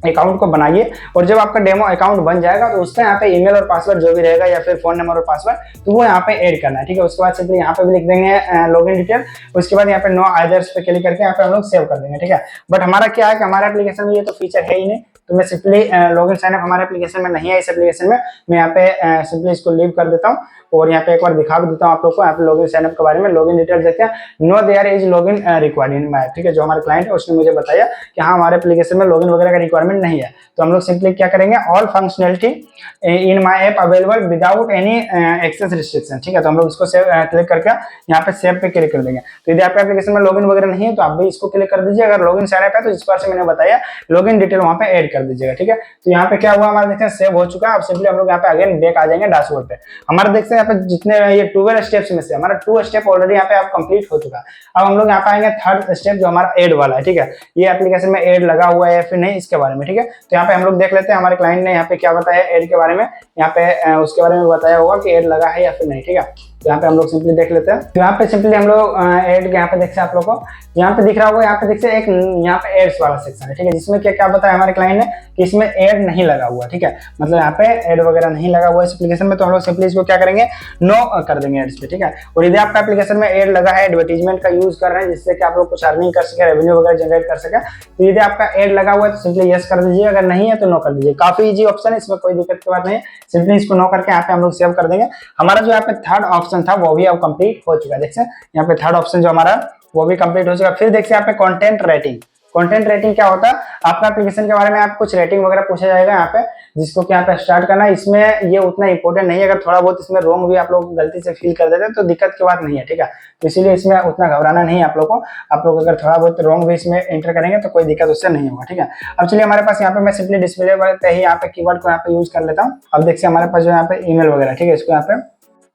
अकाउंट को बनाइए और जब आपका डेमो अकाउंट बन जाएगा तो उसका यहाँ पे ईमेल और पासवर्ड जो भी रहेगा या फिर फोन नंबर और पासवर्ड तो वो यहाँ पे ऐड करना है, ठीक है। उसके बाद सिंपली यहाँ पे भी लिख देंगे लॉगिन डिटेल। उसके बाद यहाँ पे नो अदर्स पे क्लिक करके यहाँ पे हम लोग सेव कर देंगे, ठीक है। बट हमारा क्या है कि हमारे एप्लीकेशन में ये तो फीचर है ही नहीं, तो मैं सिंपली लॉगिन साइन अप हमारे एप्लीकेशन में नहीं है। इस एप्लीकेशन में मैं यहाँ पे सिंपली इसको लीव कर देता हूँ और यहाँ पे एक बार दिखा भी देता हूँ आप लोग को यहाँ पे लॉगिन साइन अप के बारे में। लॉगिन डिटेल देखते हैं, no there is login required in my, ठीक है। जो हमारे क्लाइंट है उसने मुझे बताया कि हाँ हमारे एप्लीकेशन में लॉगिन वगैरह का रिक्वायरमेंट नहीं है, तो हम लोग सिंपली क्या करेंगे, all functionality in my app available without any access restriction, ठीक है। तो हम लोग इसको सेव क्लिक करके यहाँ पे सेव पे क्लिक कर देंगे। तो यदि आपके एप्लीकेशन में लॉगिन वगैरह नहीं है तो आप भी इसको क्लिक कर दीजिए। अगर लॉगिन साइन अप है तो इस बार से मैंने बताया लॉगिन डिटेल वहाँ पे ऐड कर दीजिएगा, ठीक है। तो यहाँ पे क्या हुआ हमारा देखते हैं सेव हो चुका है। अब सिंपली हम लोग यहाँ पे अगेन बैक आ जाएंगे डैशबोर्ड पे। हमारे देखते हैं यहाँ पे जितने ये 12 स्टेप्स में से हमारा 2 स्टेप ऑलरेडी यहाँ पे आप कंप्लीट हो चुका है। अब हम लोग यहाँ पे आएंगे थर्ड स्टेप जो हमारा ऐड वाला है, ठीक है। ये एप्लीकेशन में ऐड लगा हुआ है या फिर नहीं इसके बारे में, ठीक है। तो यहाँ पे हम लोग देख लेते हैं हमारे क्लाइंट ने यहाँ पे क्या बताया ऐड के बारे में। यहाँ पे उसके बारे में बताया होगा कि ऐड लगा है या फिर नहीं, ठीक है। तो यहाँ पे हम लोग सिंपली देख लेते हैं। तो यहाँ पे सिंपली हम लोग ऐड के यहाँ पे देखते हैं आप लोग को यहाँ पे दिख रहा होगा, यहाँ पे देखते हैं एक यहाँ पे एड्स वाला सेक्शन है, ठीक है। जिसमें क्या क्या बताया हमारे क्लाइंट ने कि इसमें ऐड नहीं लगा हुआ, ठीक है। मतलब यहाँ पे ऐड वगैरह नहीं लगा हुआ इस एप्लीकेशन में, तो हम लोग सिंपली इसको क्या करेंगे, नो कर देंगे एड्स पे, ठीक है। और यदि आपका एप्लीकेशन में ऐड लगा है, एडवर्टीजमेंट का यूज कर रहे हैं जिससे कि आप लोग कुछ अर्निंग कर सके, रेवेन्यू वगैरह जनरेट कर सके, तो यदि आपका ऐड लगा हुआ है तो सिंपली यस कर दीजिए, अगर नहीं है तो नो कर दीजिए। काफी इजी ऑप्शन है, इसमें कोई दिक्कत की बात नहीं है। सिंपली इसको नो करके यहाँ पे हम लोग सेव कर देंगे। हमारा जो यहाँ पे थर्ड ऑप्शन था वो भी अब कंप्लीट हो चुका है। देखते हैं यहाँ पे थर्ड ऑप्शन जो हमारा वो भी कंप्लीट हो चुका है। फिर देखते हैं यहाँ पे कंटेंट रेटिंग। कंटेंट रेटिंग क्या होता है, आपका एप्लीकेशन के बारे में आप कुछ रेटिंग वगैरह पूछा जाएगा यहाँ पे, जिसको कि यहाँ पे स्टार्ट करना है। इसमें ये उतना इंपॉर्टेंट नहीं है, अगर थोड़ा बहुत इसमें रॉन्ग भी आप लोग गलती से फील कर देते हैं तो दिक्कत की बात नहीं है, ठीक है। तो इसीलिए इसमें उतना घबराना नहीं है आप लोग को। आप लोग अगर थोड़ा बहुत रॉन्ग भी इसमें एंटर करेंगे तो कोई दिक्कत उससे नहीं होगा, ठीक है। अब चलिए हमारे पास यहाँ पे मैं सिंपली डिस्प्ले पे ही यहाँ पे कीवर्ड को यहाँ पे यूज कर लेता हूँ। अब देखिए हमारे पास जो यहाँ पे ईमेल वगैरह, ठीक है, इसको यहाँ पे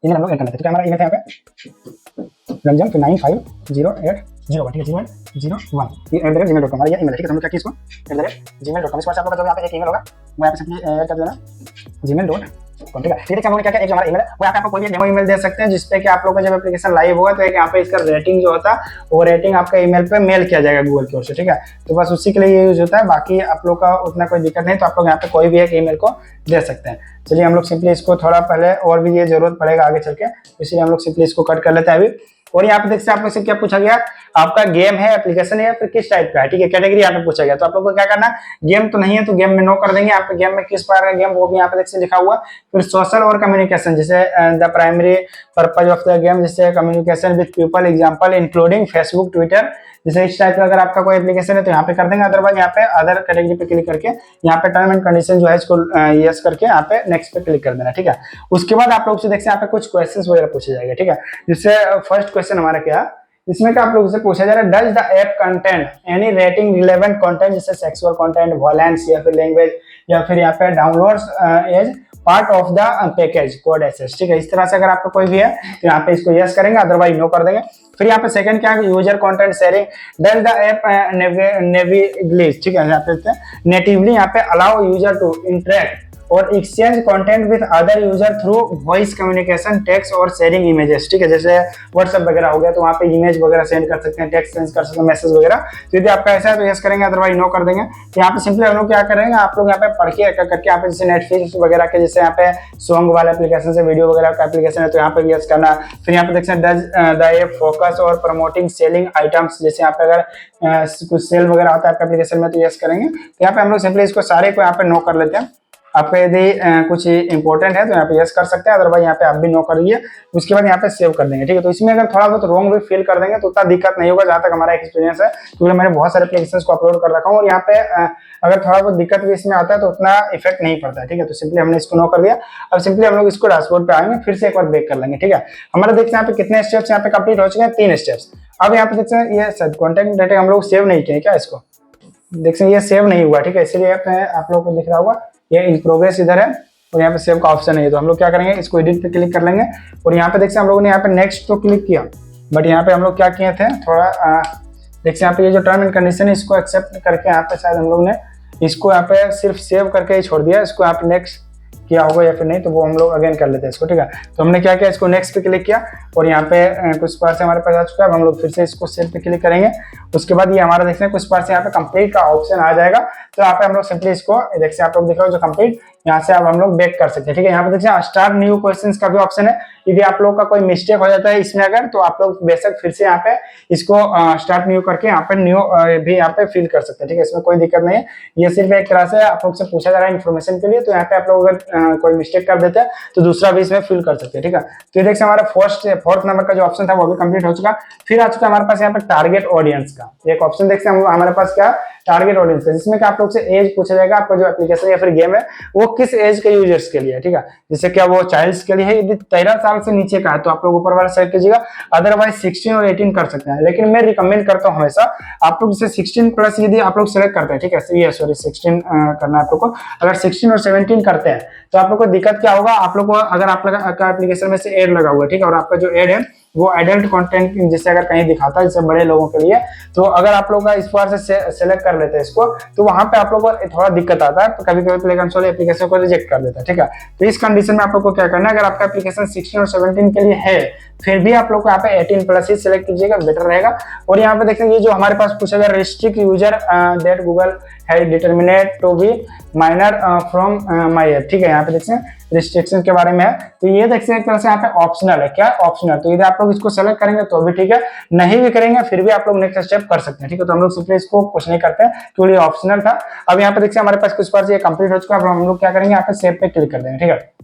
ईमेल हम लोग एंटर करते हैं। हमारा ईमेल यहाँ पे रंजन 9508 0 ठीक है 001 ये @gmail.com हमारा ये ईमेल है, ठीक है। हम लोग क्या किया इसको @gmail.com। इस बार से आप लोगों का जो यहाँ पे एक ईमेल होगा वो यहाँ पे सिंपली ऐड कर देना gmail.com, ठीक है। ये देखिए हम लोग क्या एक जो हमारा ईमेल है वो यहाँ पे आपको कोई भी डेमो ईमेल दे सकते हैं जिसपे कि आप लोगों का जब एप्लीकेशन लाइव होगा तो एक यहाँ पे इसका रेटिंग जो होता है वो रेटिंग आपका ईमेल पे मेल किया जाएगा गूगल की ओर से, ठीक है। तो बस उसी के लिए ये यूज होता है, बाकी आप लोग का उतना कोई दिक्कत नहीं। तो आप लोग यहाँ पे कोई भी एक ईमेल को दे सकते हैं। चलिए हम लोग सिंपली इसको थोड़ा पहले और भी ये जरूरत पड़ेगा आगे चल के, इसलिए हम लोग सिंपली इसको कट कर लेते हैं अभी। और यहाँ पे देख सकते हैं आप लोग से क्या पूछा गया, आपका गेम है, एप्लीकेशन है या फिर किस टाइप का है, ठीक है, कैटेगरी यहाँ पे पूछा गया। तो आप लोग को क्या करना, गेम तो नहीं है तो गेम में नो कर देंगे। आपके गेम में किस प्रकार का गेम वो भी यहाँ पे देख सकते लिखा हुआ। फिर सोशल और कम्युनिकेशन, जैसे the primary purpose of the game, जैसे communication with people example including Facebook Twitter, जैसे इस टाइप का अगर आपका कोई एप्लीकेशन है तो यहाँ पे कर देंगे। अदरवाइज यहाँ पे अदर कैटेगरी पे क्लिक करके यहाँ पे टर्म एंड कंडीशन जो है इसको यस करके यहाँ पे नेक्स्ट पे क्लिक कर देना, ठीक है। उसके बाद आप लोग से देखते हैं यहाँ पे कुछ क्वेश्चंस वगैरह पूछे जाएंगे, ठीक है। जिससे फर्स्ट क्वेश्चन हमारा क्या, इसमें क्या आप लोगों से पूछा जा रहा है, does the app content any rating relevant content, जैसे सेक्सुअल कंटेंट, वायलेंस या फिर लैंग्वेज या फिर यहाँ पे downloads as part of the package code access, ठीक है। इस तरह से अगर आपका कोई भी है तो यहाँ पे इसको यस करेंगे, अदरवाइज नो कर देंगे। फिर यहाँ पे सेकंड क्या है, user content sharing, does the app navigable, ठीक है, यहाँ पे नेटिवली यहाँ पे अलाउ यूजर टू इंटरेक्ट और exchange content with other user through voice communication, text और शेयरिंग इमेजेस, ठीक है। जैसे व्हाट्सएप वगैरह हो गया तो वहाँ पे इमेज वगैरह सेंड कर सकते हैं, टेक्स्ट सेंड कर सकते हैं, मैसेज वगैरह। तो यदि आपका ऐसा है तो यस करेंगे, अदरवाइज नो कर देंगे। तो यहाँ पे सिंपली हम लोग क्या करेंगे, आप लोग यहाँ पे पढ़ के करके यहाँ पे जैसे नेटफ्लिक्स वगैरह के जैसे यहाँ पे सॉन्ग वाला एप्लीकेशन से वीडियो वगैरह का एप्लीकेशन है तो यहाँ पे यस करना। फिर यहाँ पे देख सकते हैं डज द ऐप फोकस और प्रमोटिंग सेलिंग आइटम्स, जैसे यहाँ पे अगर कुछ सेल वगैरह होता है आपके एप्लीकेशन में तो यस करेंगे। तो यहाँ पे हम लोग सिंपली इसको सारे को यहाँ पे नो कर लेते हैं। आपको यदि कुछ इंपॉर्टेंट है तो यहाँ पे यस कर सकते हैं, अदरवाइज यहाँ पे आप भी नो करिए। उसके बाद यहाँ पे सेव कर देंगे, ठीक है। तो इसमें अगर थोड़ा बहुत रॉन्ग भी फिल कर देंगे तो उतना दिक्कत नहीं होगा, जहाँ तक हमारा एक्सपीरियंस है, क्योंकि मैंने बहुत सारे एप्लीकेशंस को अपलोड कर रखा हूँ और यहाँ पे अगर थोड़ा बहुत दिक्कत भी इसमें आता है तो उतना इफेक्ट नहीं पड़ता है, ठीक है। तो सिंपली हमने इसको नो कर दिया। अब सिंपली हम लोग इसको डैशबोर्ड पे आएंगे, फिर से एक बार बैक कर लेंगे, ठीक है। हमारा देखते हैं यहाँ पे कितने स्टेप्स यहाँ पे कंप्लीट हो चुके हैं, 3 स्टेप्स। अब यहाँ पे देखते हैं ये कॉन्टेंट डाटा हम लोग सेव नहीं किए क्या, इसको देखते हैं ये सेव नहीं हुआ, ठीक है। इसलिए आप लोग को दिख रहा होगा ये इन प्रोग्रेस इधर है और यहाँ पे सेव का ऑप्शन नहीं है। तो हम लोग क्या करेंगे, इसको एडिट पे क्लिक कर लेंगे और यहाँ पे देखते हैं हम लोगों ने यहाँ पे नेक्स्ट तो क्लिक किया, बट यहाँ पे हम लोग क्या किए थे, थोड़ा देखते हैं यहाँ पे ये जो टर्म एंड कंडीशन है इसको एक्सेप्ट करके यहाँ पे शायद हम लोग ने इसको यहाँ पे सिर्फ सेव करके ही छोड़ दिया। इसको यहाँ पे नेक्स्ट किया होगा या फिर नहीं तो वो हम लोग अगेन कर लेते हैं इसको, ठीक है। तो हमने क्या किया, इसको नेक्स्ट पे क्लिक किया और यहाँ पे कुछ पार से हमारे पास आ चुका है। अब हम लोग फिर से इसको सेव पे क्लिक करेंगे। उसके बाद ये हमारा देखते हैं कुछ पार से यहाँ पे कंप्लीट का ऑप्शन आ जाएगा। तो यहाँ पे हम लोग सिंपली इसको देखते हैं, आप लोग देख रहे हो जो कंप्लीट, यहाँ से अब हम लोग बैक कर सकते हैं, ठीक है। यहाँ पे देखिए स्टार्ट न्यू क्वेश्चंस का भी ऑप्शन है। यदि आप लोग का कोई मिस्टेक हो जाता है इसमें अगर, तो आप लोग बेशक फिर से यहाँ पे इसको स्टार्ट न्यू करके यहाँ पे न्यू भी यहाँ पे फिल कर सकते हैं, ठीक है। इसमें कोई दिक्कत नहीं है, ये सिर्फ एक तरह से आप लोग से पूछा जा रहा है इन्फॉर्मेशन के लिए। तो यहाँ पे आप लोग अगर कोई मिस्टेक कर देते हैं तो दूसरा भी इसमें फिल कर सकते हैं, ठीक है। तो ये देखिए हमारा फोर्थ नंबर का जो ऑप्शन था वो भी कंप्लीट हो चुका। फिर आ चुका हमारे पास यहाँ पे टारगेट ऑडियंस का एक ऑप्शन। देखते हैं हमारे पास क्या टारगेट ऑडियंस का, जिसमें आप लोग से एज पूछा जाएगा, आपका जो एप्लीकेशन या फिर गेम है वो किस एज के यूजर्स के लिए है, ठीक है। जैसे क्या वो चाइल्ड्स के लिए है, यदि 13 साल से नीचे का है तो आप लोग ऊपर वाला सेलेक्ट कीजिएगा, अदरवाइज 16 और 18 कर सकते हैं। लेकिन मैं रिकमेंड करता हूँ हमेशा आप लोग जैसे 16 प्लस यदि आप लोग सेलेक्ट करते हैं, ठीक है, ये सॉरी 16 करना है आप लोग को। अगर 16 और 17 करते हैं तो आप लोग को दिक्कत क्या होगा, आप लोग को अगर आप लोग का एप्लीकेशन में से एड लगा हुआ है, ठीक है, और आपका जो एड है वो एडल्ट कंटेंट जैसे अगर कहीं दिखाता है जैसे बड़े लोगों के लिए, तो अगर आप लोग इस बार से सेलेक्ट कर लेते हैं इसको तो वहां पे आप लोग को थोड़ा दिक्कत आता है, तो कभी कभी प्ले कंसोल एप्लीकेशन को रिजेक्ट कर देता है, ठीक है। तो इस कंडीशन में आप लोग को क्या करना है, अगर आपका एप्लीकेशन 16 और 17 के लिए है फिर भी आप लोग को यहाँ पे 18 प्लस ही सिलेक्ट कीजिएगा, बेटर रहेगा। और यहाँ पे देखते हैं ये जो हमारे पास पूछा गया restrict user that Google has determined to be minor from my app, ठीक है। यहाँ पे देखते हैं रिस्ट्रिक्शन के बारे में है, तो ये देखते हैं एक तरह से यहाँ पे ऑप्शनल है, क्या ऑप्शनल। तो यदि आप लोग इसको सेलेक्ट करेंगे तो भी ठीक है, नहीं भी करेंगे फिर भी आप लोग नेक्स्ट स्टेप कर सकते हैं, ठीक है। तो हम लोग सिंपली इसको कुछ नहीं करते हैं क्योंकि ऑप्शनल था। अब यहाँ पे देखते हैं हमारे पास कुछ पार्ट से कंप्लीट हो चुका है। अब हम लोग क्या करेंगे, यहाँ पे सेव पे क्लिक कर देंगे, ठीक है।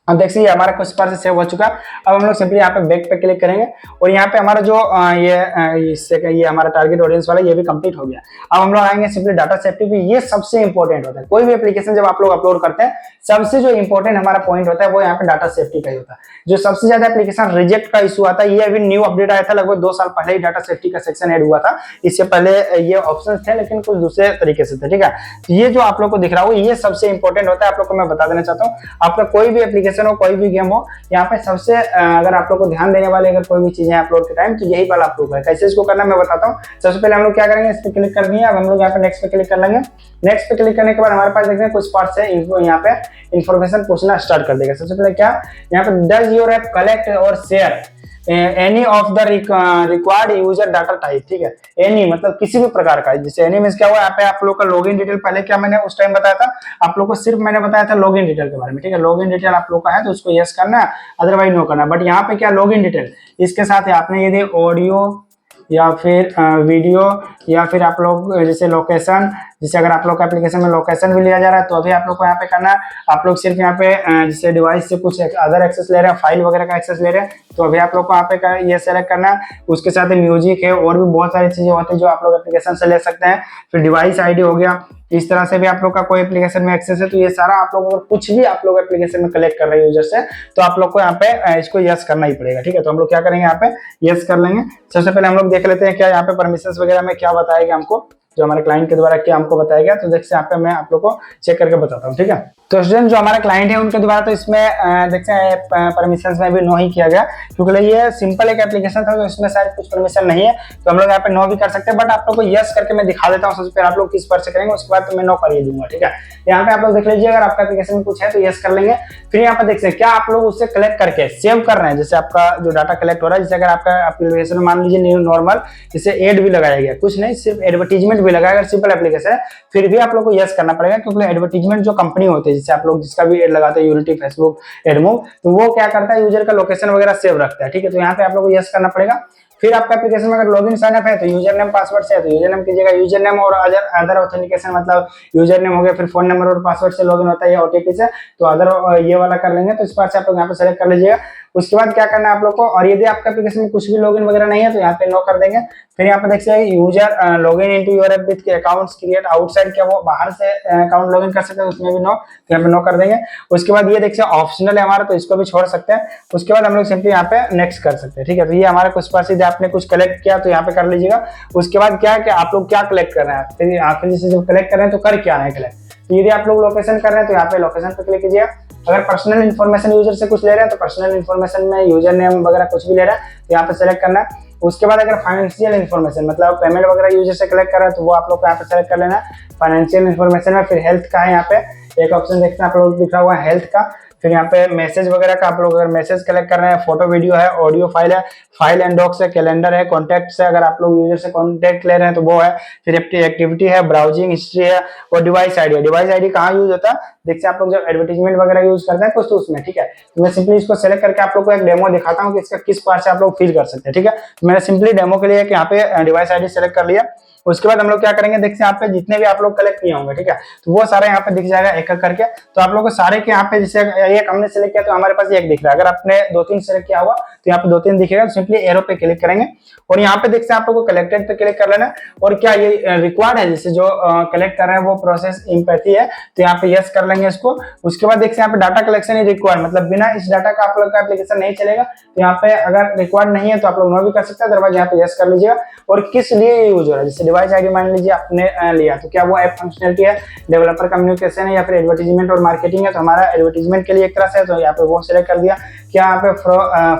अब देखिए हमारा कुछ पार से सेव हो चुका। अब हम लोग सिंपली यहाँ पे बैक पे क्लिक करेंगे और यहाँ पे हमारा जो ये हमारा टारगेट ऑडियंस वाला ये भी कंप्लीट हो गया। अब हम लोग आएंगे सिंपली डाटा सेफ्टी पे। ये सबसे इंपॉर्टेंट होता है, कोई भी एप्लीकेशन जब आप लोग अपलोड करते हैं सबसे जो इंपॉर्टेंट हमारा पॉइंट होता है वो यहाँ पे डाटा सेफ्टी का ही होता है। जो सबसे ज्यादा एप्लीकेशन रिजेक्ट का इशू आता है, ये अभी न्यू अपडेट आया था, लगभग 2 साल पहले ही डाटा सेफ्टी का सेक्शन ऐड हुआ था। इससे पहले ये ऑप्शन थे लेकिन कुछ दूसरे तरीके से थे, ठीक है। तो ये जो आप लोग को दिख रहा हो ये सबसे इंपॉर्टेंट होता है। आप लोग को मैं बता देना चाहता हूँ, आपका कोई भी एप्लीकेशन हो कोई भी गेम हो, यहाँ पे सबसे अगर आप लोग को ध्यान देने वाले अगर कोई भी चीजें अपलोड के टाइम तो यही वाला आप लोग है। कैसे इसको करना मैं बताता हूँ। सबसे पहले हम लोग क्या करेंगे, इस पे क्लिक कर दिए। अब हम लोग यहाँ पे नेक्स्ट पे क्लिक कर लेंगे। नेक्स्ट पे क्लिक करने के बाद हमारे पास देखते हैं कुछ पार्ट है यहाँ पे इन्फॉर्मेशन पूछना स्टार्ट कर देगा। सबसे पहले क्या यहाँ पे डज योर ऐप कलेक्ट और share any of the required user data type, ठीक है। एनी मतलब किसी भी प्रकार का, जैसे एनी मींस क्या हुआ, यहाँ पे आप लोग का लॉगिन डिटेल, पहले क्या मैंने उस टाइम बताया था आप लोग को, सिर्फ मैंने बताया था लॉगिन डिटेल के बारे में, ठीक है। लॉगिन डिटेल आप लोग का है तो उसको यस करना है, अदरवाइज नो करना। बट यहाँ पे क्या लॉगिन डिटेल, इसके साथ आपने यदि ऑडियो या फिर वीडियो या फिर आप लोग जैसे लोकेशन, जैसे अगर आप लोग का एप्लीकेशन में लोकेशन भी लिया जा रहा है तो अभी आप लोग को यहाँ पे करना है, आप लोग सिर्फ यहाँ पे जैसे डिवाइस से कुछ अदर एक्सेस ले रहे हैं, फाइल वगैरह का एक्सेस ले रहे हैं, तो अभी आप लोग को यहाँ पे ये सेलेक्ट करना है। उसके साथ ही म्यूजिक है और भी बहुत सारी चीजें होती है जो आप लोग एप्लीकेशन से ले सकते हैं। फिर डिवाइस आईडी हो गया, इस तरह से भी आप लोग का कोई एप्लीकेशन में एक्सेस है तो ये सारा आप लोग अगर कुछ भी आप लोग एप्लीकेशन में कलेक्ट कर रहे हैं यूजर से, तो आप लोग को यहाँ पे इसको यस करना ही पड़ेगा, ठीक है। तो हम लोग क्या करेंगे, यहाँ पे यस कर लेंगे। सबसे पहले हम लोग देख लेते हैं क्या यहाँ पे परमिशंस वगैरह में क्या बताएगा हमको, जो हमारे क्लाइंट के द्वारा क्या हमको बताया गया। तो देखते हैं यहाँ पे मैं आप लोग को चेक करके बताता हूँ, ठीक है। तो स्टूडेंट जो हमारा क्लाइंट है उनके द्वारा तो इसमें देखते हैं परमिशंस में भी नो ही किया गया, क्योंकि ये सिंपल एक एप्लीकेशन था तो इसमें शायद कुछ परमिशन नहीं है, तो हम लोग यहाँ पे नो भी कर सकते हैं। बट आप लोग को यस करके मैं दिखा देता हूँ, सबसे पहले आप लोग किस पर से करेंगे, उसके बाद तो मैं नो कर ही दूंगा, ठीक है। यहाँ पे आप लोग देख लीजिए, अगर आपका एप्लीकेशन में कुछ है तो यस कर लेंगे। फिर यहाँ पे देखते हैं क्या आप लोग उससे कलेक्ट करके सेव कर रहे हैं, जैसे आपका जो डाटा कलेक्ट हो रहा है, जैसे अगर आपका एप्लीकेशन में मान लीजिए नॉर्मल जैसे एड भी लगाया गया, कुछ नहीं सिर्फ एडवर्टीजमेंट भी लगाया, अगर सिंपल एप्लीकेशन है फिर भी आप लोग को यस करना पड़ेगा, क्योंकि एडवर्टीजमेंट जो कंपनी होती है, जैसे आप लोग जिसका भी एड लगाते हैं यूनिटी, फेसबुक, एडमूव, तो वो क्या करता है यूजर का लोकेशन वगैरह सेव रखता है, ठीक है। तो यहाँ पे आप लोग को यस करना पड़ेगा। फिर आपका एप्लीकेशन में अगर लॉगिन साइन अप है तो यूजर नेम पासवर्ड से है तो यूजर नेम कीजिएगा, यूजर नेम और अदर ऑथेंटिकेशन मतलब यूजर नेम हो गया, फिर फोन नंबर और पासवर्ड से लॉगिन होता है, ओटीपी से, तो अदर ये वाला कर लेंगे। तो इस बार से आप लोग यहाँ पे सेलेक्ट कर लीजिएगा। उसके बाद क्या करना है आप लोग को, और यदि आपका एप्लीकेशन में कुछ भी लॉगिन वगैरह नहीं है तो यहाँ पे नो कर देंगे। फिर यहाँ पे देख सकते हैं user login into your app with accounts create outside, क्या वो बाहर से अकाउंट लॉगिन कर सकते हैं, उसमें भी नो, तो यहाँ पे नो कर देंगे। उसके बाद ये देखिए ऑप्शनल है हमारा, तो इसको भी छोड़ सकते हैं। उसके बाद हम लोग सिंपली यहाँ पे नेक्स्ट कर सकते हैं, ठीक है। तो ये हमारे कुछ पर सीधे आपने कुछ कलेक्ट किया तो यहाँ पे कर लीजिएगा। उसके बाद क्या है कि आप लोग क्या कलेक्ट कर रहे हैं, फिर आखिर जैसे जब कलेक्ट कर रहे हैं तो कर क्या है कलेक्ट, तो यदि आप लोग लोकेशन कर रहे हैं तो यहाँ पे लोकेशन पे क्लिक कीजिए। अगर पर्सनल इन्फॉर्मेशन यूजर से कुछ ले रहे हैं तो पर्सनल इन्फॉर्मेशन में यूजर नेम वगैरह कुछ भी ले रहा है तो यहाँ पे सेलेक्ट करना है। उसके बाद अगर फाइनेंशियल इन्फॉर्मेशन मतलब पेमेंट वगैरह यूजर से कलेक्ट कर रहा है तो वो आप लोग को यहाँ पे सेलेक्ट कर लेना है। फाइनेंशियल इन्फॉर्मेशन में फिर हेल्थ का है, यहाँ पे एक ऑप्शन देखते हैं आप लोग लिखा हुआ है हेल्थ का। फिर यहाँ पे मैसेज वगैरह का आप लोग अगर मैसेज कलेक्ट कर रहे हैं, फोटो वीडियो है, ऑडियो फाइल है, फाइल एंड डॉक्स है, कैलेंडर है, कॉन्टैक्ट से अगर आप लोग यूजर से कॉन्टैक्ट ले रहे हैं तो वो है। फिर एक्टिविटी है, ब्राउजिंग हिस्ट्री है और डिवाइस आईडी है। डिवाइस आईडी कहाँ यूज होता है, देखते हैं आप लोग जब एडवर्टीजमेंट वगैरह यूज करते हैं कुछ तो उसमें, ठीक है। तो मैं सिंपली इसको सेलेक्ट करके आप लोग को एक डेमो दिखाता हूँ कि इसका किस पार्ट से आप लोग फिल कर सकते हैं, ठीक है। तो मैंने सिंपली डेमो के लिए यहाँ पे डिवाइस आईडी सेलेक्ट कर लिया। उसके बाद हम लोग क्या करेंगे, देखते हैं यहाँ पे जितने भी आप लोग कलेक्ट किए होंगे, ठीक है, तो वो सारे यहाँ पे दिख जाएगा एक एक करके। तो आप लोग को सारे के यहाँ पे जैसे एक हमने सेलेक्ट किया तो हमारे पास एक दिख रहा है, अगर आपने 2-3 सेलेक्ट किया हुआ तो यहाँ पे 2-3 दिखेगा। तो सिंपली एरो पे क्लिक करेंगे और यहाँ पे देखते हैं आप लोग को कलेक्टेड पे क्लिक कर लेना। और क्या ये रिक्वायर्ड है, जैसे जो कलेक्ट कर रहे हैं वो प्रोसेस एम्पैथी है तो यहाँ पे यस कर लेंगे इसको। उसके बाद देखते हैं यहाँ पे डाटा कलेक्शन इज रिक्वायर्ड, मतलब बिना इस डाटा का आप लोग का एप्लीकेशन नहीं चलेगा। तो यहाँ पे अगर रिक्वायर्ड नहीं है तो आप लोग नो भी कर सकते हैं, अदरवाइज यहाँ पे यस कर लीजिएगा। और किस लिए यूज हो रहा है, जैसे डिवाइस आईडी मान लीजिए आपने लिया तो क्या वो ऐप फंक्शनलिटी है, डेवलपर कम्युनिकेशन है या फिर एडवर्टीजमेंट और मार्केटिंग है, तो हमारा एडवर्टीजमेंट के लिए एक तरह से, तो यहाँ पे वो सिलेक्ट कर दिया। क्या यहाँ पे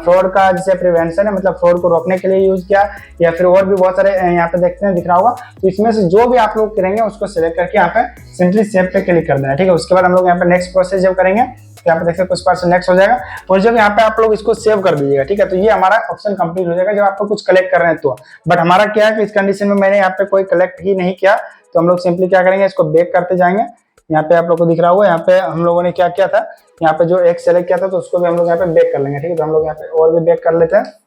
फ्रॉड का जैसे प्रिवेंशन है, मतलब फ्रॉड को रोकने के लिए यूज किया, या फिर और भी बहुत सारे यहाँ पे देखते हैं दिख रहा होगा। तो इसमें से जो भी आप लोग करेंगे उसको सिलेक्ट करके यहाँ पे सिंपली सेव पे क्लिक कर देना है, ठीक है। उसके बाद हम लोग यहाँ पे नेक्स्ट प्रोसेस जब करेंगे तो यहाँ पे देखिए कुछ पार्ट नेक्स्ट हो जाएगा और जब यहाँ पे आप लोग इसको सेव कर दीजिएगा, ठीक है। तो ये हमारा ऑप्शन कंप्लीट हो जाएगा जब आप लोग कुछ कलेक्ट कर रहे हैं तो। बट हमारा क्या है कि इस कंडीशन में मैंने यहाँ पे कोई कलेक्ट ही नहीं किया, तो हम लोग सिंपली क्या करेंगे, इसको बैक करते जाएंगे। यहाँ पे आप लोग को दिख रहा होगा, यहाँ पे हम लोगों ने क्या किया था, यहाँ पे जो एक सेलेक्ट किया था तो उसको भी हम लोग यहाँ पे बैक कर लेंगे, ठीक है। तो हम लोग यहाँ पे और भी बैक कर लेते हैं।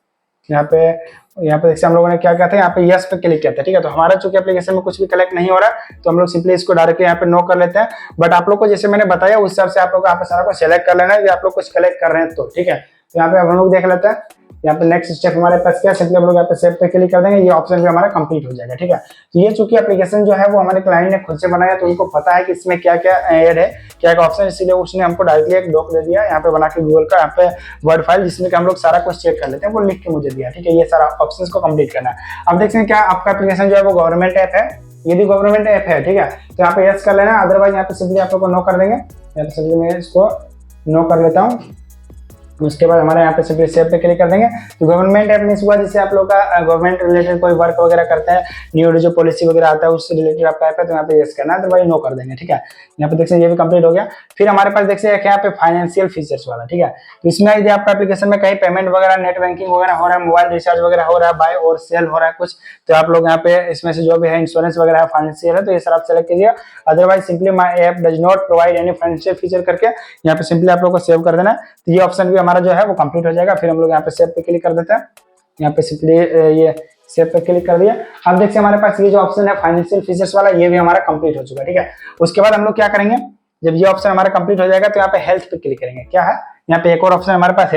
यहाँ पे देखिए हम लोगों ने क्या किया था, यहाँ पे यस पे क्लिक किया था, ठीक है। तो हमारा चूंकि एप्लीकेशन में कुछ भी कलेक्ट नहीं हो रहा तो हम लोग सिंपली इसको डायरेक्टली यहाँ पे नो कर लेते हैं। बट आप लोग को जैसे मैंने बताया उस हिसाब से आप लोग यहाँ पे सारा को सिलेक्ट कर लेना है, आप लोग कुछ कलेक्ट कर रहे हैं तो, ठीक है। तो यहाँ पे हम लोग देख लेते हैं, यहाँ पे नेक्स्ट स्टेप हमारे पास क्या है, सिंपली हम लोग यहाँ पे सेव पे क्लिक कर देंगे, ये ऑप्शन भी हमारा कंप्लीट हो जाएगा, ठीक है। तो ये चूंकि एप्लीकेशन जो है वो हमारे क्लाइंट ने खुद से बनाया तो उनको पता है कि इसमें क्या क्या ऐड है, क्या क्या ऑप्शन, इसीलिए उसने हमको डायरेक्टली एक डॉक दे दिया यहाँ पे बना के गूगल का, यहाँ पे वर्ड फाइल जिसमें हम लोग सारा कुछ चेक कर लेते हैं, वो लिख के मुझे दिया, ठीक है। ये सारा ऑप्शन को कंप्लीट करना है। अब देखते हैं क्या आपका एप्लीकेशन जो है वो गवर्नमेंट ऐप है, ये भी गवर्नमेंट ऐप है, ठीक है। तो यहाँ पे यस कर लेना, अदरवाइज यहाँ पे सिंपली आप लोग को नो कर देंगे। यहाँ पे सिंपली मैं इसको नो कर लेता हूँ। उसके बाद हमारे यहाँ पे सिंपली सेव पे क्लिक कर देंगे। तो गवर्नमेंट ऐप मीन्स हुआ जैसे आप लोग का गवर्नमेंट रिलेटेड कोई वर्क वगैरह करता है, न्यू जो पॉलिसी वगैरह आता है उससे रिलेटेड आपका ऐप है, तो यहाँ पे यस करना है, तो भाई नो कर देंगे। ठीक है, यहाँ पे देखिए ये भी कंप्लीट हो गया। फिर हमारे पास देखिए यहाँ पे फाइनेंशियल फीचर्स वाला। ठीक है, तो इसमें यदि आपका एप्लीकेशन में कहीं पेमेंट वगैरह, नेट बैंकिंग वगैरह हो रहा है, मोबाइल रिचार्ज वगैरह हो रहा है, बाय और सेल हो रहा है कुछ, तो आप लोग यहाँ पे इसमें से जो भी है इंश्योरेंस वगैरह है, फाइनेंशियल है, तो ये सर आप सेलेक्ट कीजिए। Otherwise simply my app does not provide any financial feature करके यहाँ पे सिंपली आप लोग को सेव कर देना है। तो ये ऑप्शन भी हमारा जो है वो कंप्लीट हो जाएगा। फिर हम लोग यहाँ पे सेव पे क्लिक कर देते हैं। यहाँ पे सिंपली ये सेव पे क्लिक कर दिया। अब देखिए हमारे पास ये जो ऑप्शन है फाइनेंशियल फीचर्स वाला, ये भी हमारा कंप्लीट हो चुका है। ठीक है, उसके बाद हम लोग क्या करेंगे, जब ये ऑप्शन हमारा कंप्लीट हो जाएगा तो यहाँ पे हेल्थ पे क्लिक करेंगे। क्या है यहाँ पे एक और ऑप्शन हमारे पास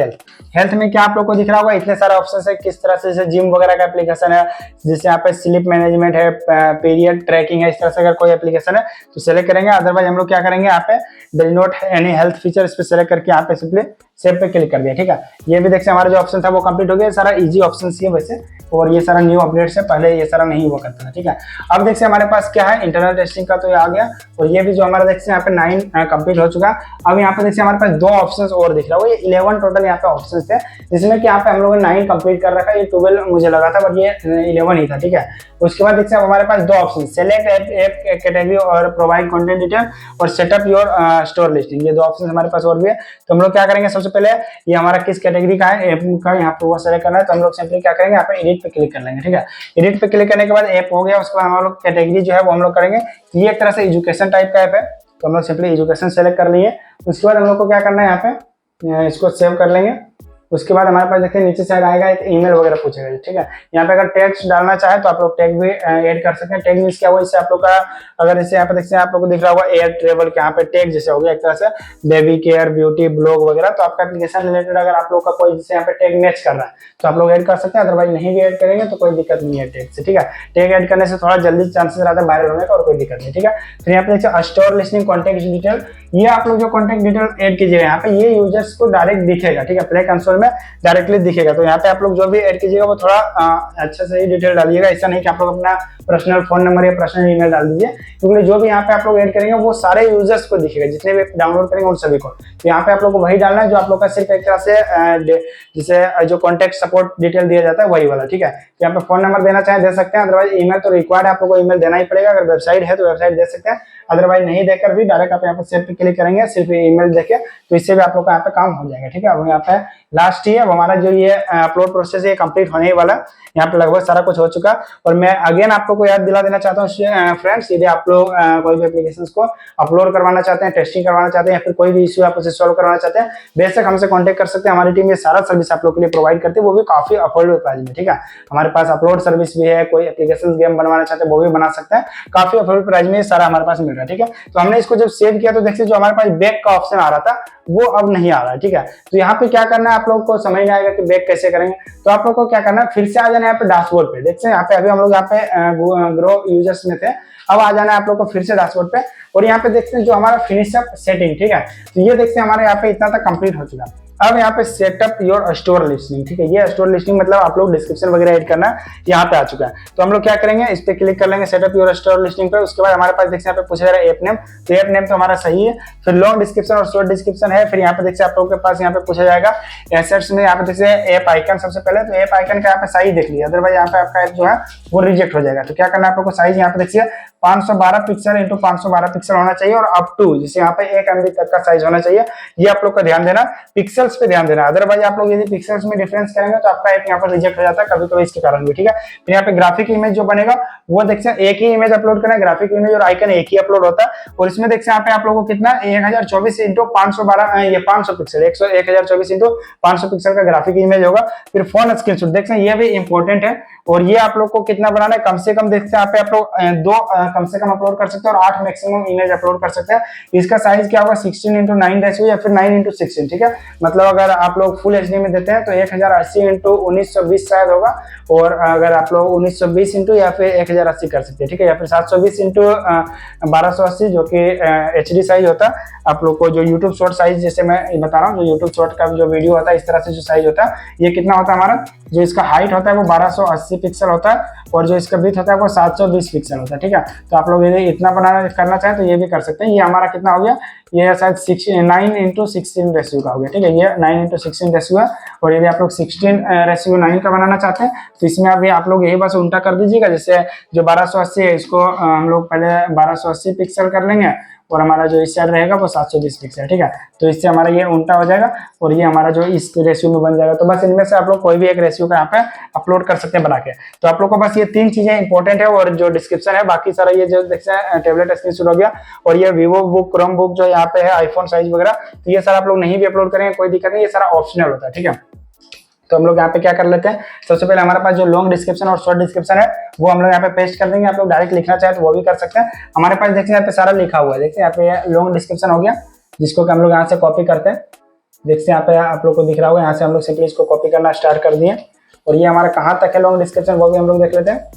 हेल्थ में क्या आप लोग को दिख रहा होगा, इतने सारे ऑप्शन है किस तरह से, जैसे जिम वगैरह का एप्लीकेशन है, जैसे यहाँ पे स्लीप मैनेजमेंट है, पीरियड ट्रैकिंग है, इस तरह से अगर कोई एप्लीकेशन है तो सेलेक्ट करेंगे। अदरवाइज हम लोग क्या करेंगे, यहाँ पे does not any health feature, इस पे सेलेक्ट करके यहाँ पे सिंपली सेव पे क्लिक कर दिया। ठीक है, ये भी देखिए हमारा जो ऑप्शन था वो कंप्लीट हो गया। सारा इजी ऑप्शन है वैसे, और ये सारा न्यू अपडेट है, पहले ये सारा नहीं हुआ करता था। ठीक है, अब देखिए हमारे पास क्या है, इंटरनल टेस्टिंग का तो ये आ गया, और ये भी जो हमारा देखिए यहाँ पे 9 कंप्लीट हो चुका। अब यहाँ पे देखिए हमारे पास 2 ऑप्शंस और दिख रहा है, वो ये 11 टोटल यहाँ पे ऑप्शंस थे, जिसमें कि यहाँ पे हम लोगों ने 9 कंप्लीट कर रखा है। ये 12 मुझे लगा था, बट ये 11 ही था। ठीक है, उसके बाद देखिए हमारे पास 2 ऑप्शन, सेलेक्ट ऐप कैटेगरी और प्रोवाइड कंटेंट डिटेल, और सेटअप योर स्टोर लिस्टिंग, ये 2 ऑप्शन हमारे पास और भी है। तो हम लोग क्या करेंगे, सबसे पहले ये हमारा किस कैटेगरी का है ऐप का, यहाँ पे वो सेलेक्ट करना है। तो हम लोग सिंपली क्या करेंगे, यहाँ पे एडिट पे क्लिक कर लेंगे। ठीक है, एडिट पे क्लिक करने के बाद ऐप हो गया। उसके बाद हम लोग कैटेगरी जो है वो हम लोग करेंगे, ये एक तरह से एजुकेशन टाइप का ऐप है, तो हम लोग सिंपली एजुकेशन सेलेक्ट कर लिए। उसके बाद हम लोग को क्या करना है, यहाँ पे इसको सेव कर लेंगे। उसके बाद हमारे पास देखिए नीचे साइड आएगा एक ईमेल वगैरह पूछेगा। ठीक है, यहाँ पे अगर टेक्स्ट डालना चाहे तो आप लोग टैग भी ऐड कर सकते हैं। टैग मींस क्या हुआ, इससे आप लोग का अगर जैसे यहाँ पे देखते हैं आप लोग को दिख रहा होगा एयर ट्रेवल के यहाँ पे टैग जैसे हो गया एक तरह से, बेबी केयर, ब्यूटी, ब्लॉग वगैरह, तो आपका एप्लीकेशन रिलेटेड अगर आप लोग का कोई जैसे यहाँ पे टैग मैच कर रहा है तो आप लोग ऐड कर सकते हैं। अदरवाइज नहीं भी ऐड करेंगे तो कोई दिक्कत नहीं है टैग से। ठीक है, टैग ऐड करने से थोड़ा जल्दी चांसेस रहता है वायरल होने का, और कोई दिक्कत नहीं। ठीक है, फिर यहाँ पे देखिए स्टोर लिस्टिंग कॉन्टेक्ट डिटेल, ये आप लोग जो कॉन्टेक्ट डिटेल ऐड कीजिएगा यहाँ पे, ये यूजर्स को डायरेक्ट दिखेगा। ठीक है, प्ले कंसोल में डायरेक्टली दिखेगा। तो यहाँ पे आप लोग जो भी ऐड कीजिएगा वो थोड़ा अच्छे से ही डिटेल डालिएगा। ऐसा नहीं कि आप लोग अपना पर्सनल फोन नंबर या पर्सनल ईमेल डाल दीजिए, क्योंकि जो भी यहाँ पे आप लोग ऐड करेंगे वो सारे यूजर्स को दिखेगा, जितने भी डाउनलोड करेंगे उन सभी को। तो यहाँ पे आप लोग को वही डालना है जो आप लोग का सिर्फ एक तरह से जिसे जो कॉन्टेक्ट सपोर्ट डिटेल दिया जाता है वही वाला। ठीक है, तो यहाँ पे फोन नंबर देना चाहे दे सकते हैं, अदरवाइज ईमेल तो रिक्वायर्ड है, आप लोग को ईमेल देना ही पड़ेगा। अगर वेबसाइट है तो वेबसाइट दे सकते हैं, अदरवाइज नहीं देकर भी डायरेक्ट आप यहाँ पे सेव पे क्लिक करेंगे, सिर्फ ईमेल देके, तो इससे भी आप लोग का यहाँ पे काम हो जाएगा। ठीक है, अब यहाँ पे लास्ट ही है अब हमारा जो ये अपलोड प्रोसेस है कंप्लीट होने ही वाला। यहाँ पे लगभग सारा कुछ हो चुका। और मैं अगेन आप लोग को याद दिला देना चाहता हूँ फ्रेंड्स, यदि आप लोग कोई भी एप्लीकेशंस को अपलोड करवाना चाहते हैं, टेस्टिंग करवाना चाहते हैं, या फिर कोई भी इश्यू आप उसे सॉल्व करवाना चाहते हैं, बेशक हमसे कॉन्टेक्ट कर सकते हैं। हमारी टीम ये सारा सर्विस आप लोग के लिए प्रोवाइड करती है, वो भी काफी अफोर्डेबल प्राइस में। ठीक है, हमारे पास अपलोड सर्विस भी है, कोई एप्लीकेशन गेम बनवाना चाहते हैं वो भी बना सकते हैं, काफी अफोर्डेबल प्राइस में ये सारा हमारे पास मिल रहा है। ठीक है, तो हमने इसको जब सेव किया तो देखिए जो हमारे पास बैक का ऑप्शन आ रहा था वो अब नहीं आ रहा है। ठीक है, तो यहाँ पे क्या करना है, आप लोग को समझ में आएगा कि बैक कैसे करेंगे। तो आप लोग को क्या करना है, फिर से आ जाना है यहाँ पे डैशबोर्ड पे। देखते हैं यहाँ पे अभी हम लोग यहाँ पे ग्रो यूजर्स में थे, अब आ जाना है आप लोग को फिर से डैशबोर्ड पे, और यहाँ पे देखते हैं जो हमारा फिनिश अप सेटिंग। ठीक है, तो ये देखते हैं हमारे यहाँ पे इतना तक कंप्लीट हो चुका। अब यहाँ पे सेटअप योर स्टोर लिस्टिंग। ठीक है, ये स्टोर लिस्टिंग मतलब आप लोग डिस्क्रिप्शन वगैरह ऐड करना यहाँ पे आ चुका है। तो हम लोग क्या करेंगे, इस पे क्लिक कर लेंगे सेटअप योर स्टोर लिस्टिंग पे। उसके बाद हमारे पास देखिए यहाँ पे पूछा जा रहा है ऐप नेम, तो ऐप नेम तो हमारा सही है। फिर लॉन्ग डिस्क्रिप्शन और शॉर्ट डिस्क्रिप्शन है। फिर यहाँ पे देखिए आप लोगों के पास यहाँ पे पूछा जाएगा एसेट्स में, यहाँ पे देखिए ऐप आइकन सबसे पहले, तो ऐप आइकन का यहाँ पे साइज देख लिया, अदरवाइज यहाँ पे आपका ऐप जो है वो रिजेक्ट हो जाएगा। तो क्या करना है आप लोग को, साइज यहाँ पे देखिए 512 पिक्सल इंटू 512 पिक्सल होना चाहिए, और अप टू जैसे यहाँ पे 1 MB तक का साइज होना चाहिए। ये आप लोग का ध्यान देना, पिक्सल्स पे ध्यान देना, अदरवाइज आप लोग यदि पिक्सल्स में डिफरेंस करेंगे तो आपका ऐप यहाँ पर रिजेक्ट हो जाता है कभी कभी इसके कारण भी। ठीक है, फिर यहाँ पे ग्राफिक इमेज जो बनेगा वो देखते हैं एक ही इमेज अपलोड करना है, ग्राफिक इमेज और आइकन एक ही अपलोड होता है। और इसमें देखते हैं यहाँ पे आप लोगों को कितना 1024 इंटू 512 ये 500 पिक्सल 1024 इंटू 500 पिक्सल का ग्राफिक इमेज होगा। फिर फोन स्क्रीनशॉट देखते हैं, ये भी इंपॉर्टेंट है, और ये आप लोग को कितना बनाना है, कम से कम देखते हैं यहाँ पे आप लोग 2 कम से कम अपलोड कर सकते हैं, और 8 मैक्सिमम इमेज अपलोड कर सकते हैं। इसका साइज क्या होगा 16:9 रेशियो या फिर 9:16। ठीक है, मतलब अगर आप लोग फुल एचडी में देते हैं तो 1080 इंटू 1920 शायद होगा, और अगर आप लोग 1920 इंटू या फिर 1080 कर सकते हैं। ठीक है, या फिर 720 इंटू 1280 जो कि एचडी साइज होता है। आप लोग को जो यूट्यूब शॉर्ट साइज जैसे मैं बता रहा हूँ, जो यूट्यूब शॉर्ट का जो वीडियो होता है इस तरह से जो साइज होता है, ये कितना होता है हमारा, जो इसका हाइट होता है वो 1280 पिक्सल होता है, और जो इसका विड्थ होता है वो 720 पिक्सल होता है। ठीक है, तो आप लोग यदि इतना बनाना करना चाहें तो ये भी कर सकते हैं। ये हमारा कितना हो गया, ये शायद 9:16 रेशियो का हो गया, ठीक है, ये 9:16 रेशियो है। और यदि आप लोग 16:9 का बनाना चाहते हैं तो इसमें अभी आप लोग यही बस उल्टा कर दीजिएगा। जैसे जो 1280 है इसको हम लोग पहले 1280 पिक्सल कर लेंगे और हमारा जो इस साइड रहेगा वो 720 पिक्सल, ठीक है। तो इससे हमारा ये उल्टा हो जाएगा और ये हमारा जो इस रेशियो में बन जाएगा। तो बस इनमें से आप लोग कोई भी एक रेशियो का यहाँ पे अपलोड कर सकते हैं बना के। तो आप लोग को बस ये 3 चीजें इंपॉर्टेंट है और जो डिस्क्रिप्शन है बाकी सारा ये जो देखते हैं टेबलेट स्क्रीनशॉट हो गया और ये वीवो बुक, क्रोम बुक जो यहाँ पे है, आईफोन साइज वगैरह, तो ये सारा आप लोग नहीं भी अपलोड करेंगे कोई दिक्कत नहीं, ये सारा ऑप्शनल होता है, ठीक है। तो हम लोग यहाँ पे क्या कर लेते हैं, सबसे पहले हमारे पास जो लॉन्ग डिस्क्रिप्शन और शॉर्ट डिस्क्रिप्शन है वो हम लोग यहाँ पे पेस्ट कर देंगे। आप लोग डायरेक्ट लिखना चाहे तो वो भी कर सकते हैं। हमारे पास देखिए यहाँ पे सारा लिखा हुआ है, देखिए यहाँ पे लॉन्ग डिस्क्रिप्शन हो गया जिसको कि हम लोग यहाँ से कॉपी करते हैं। देखते हैं यहाँ पे आप लोग को दिख रहा होगा, यहाँ से हम लोग सिंपली इसको कॉपी करना स्टार्ट कर दिए। और ये हमारा कहाँ तक है लॉन्ग डिस्क्रिप्शन वो भी हम लोग देख लेते हैं।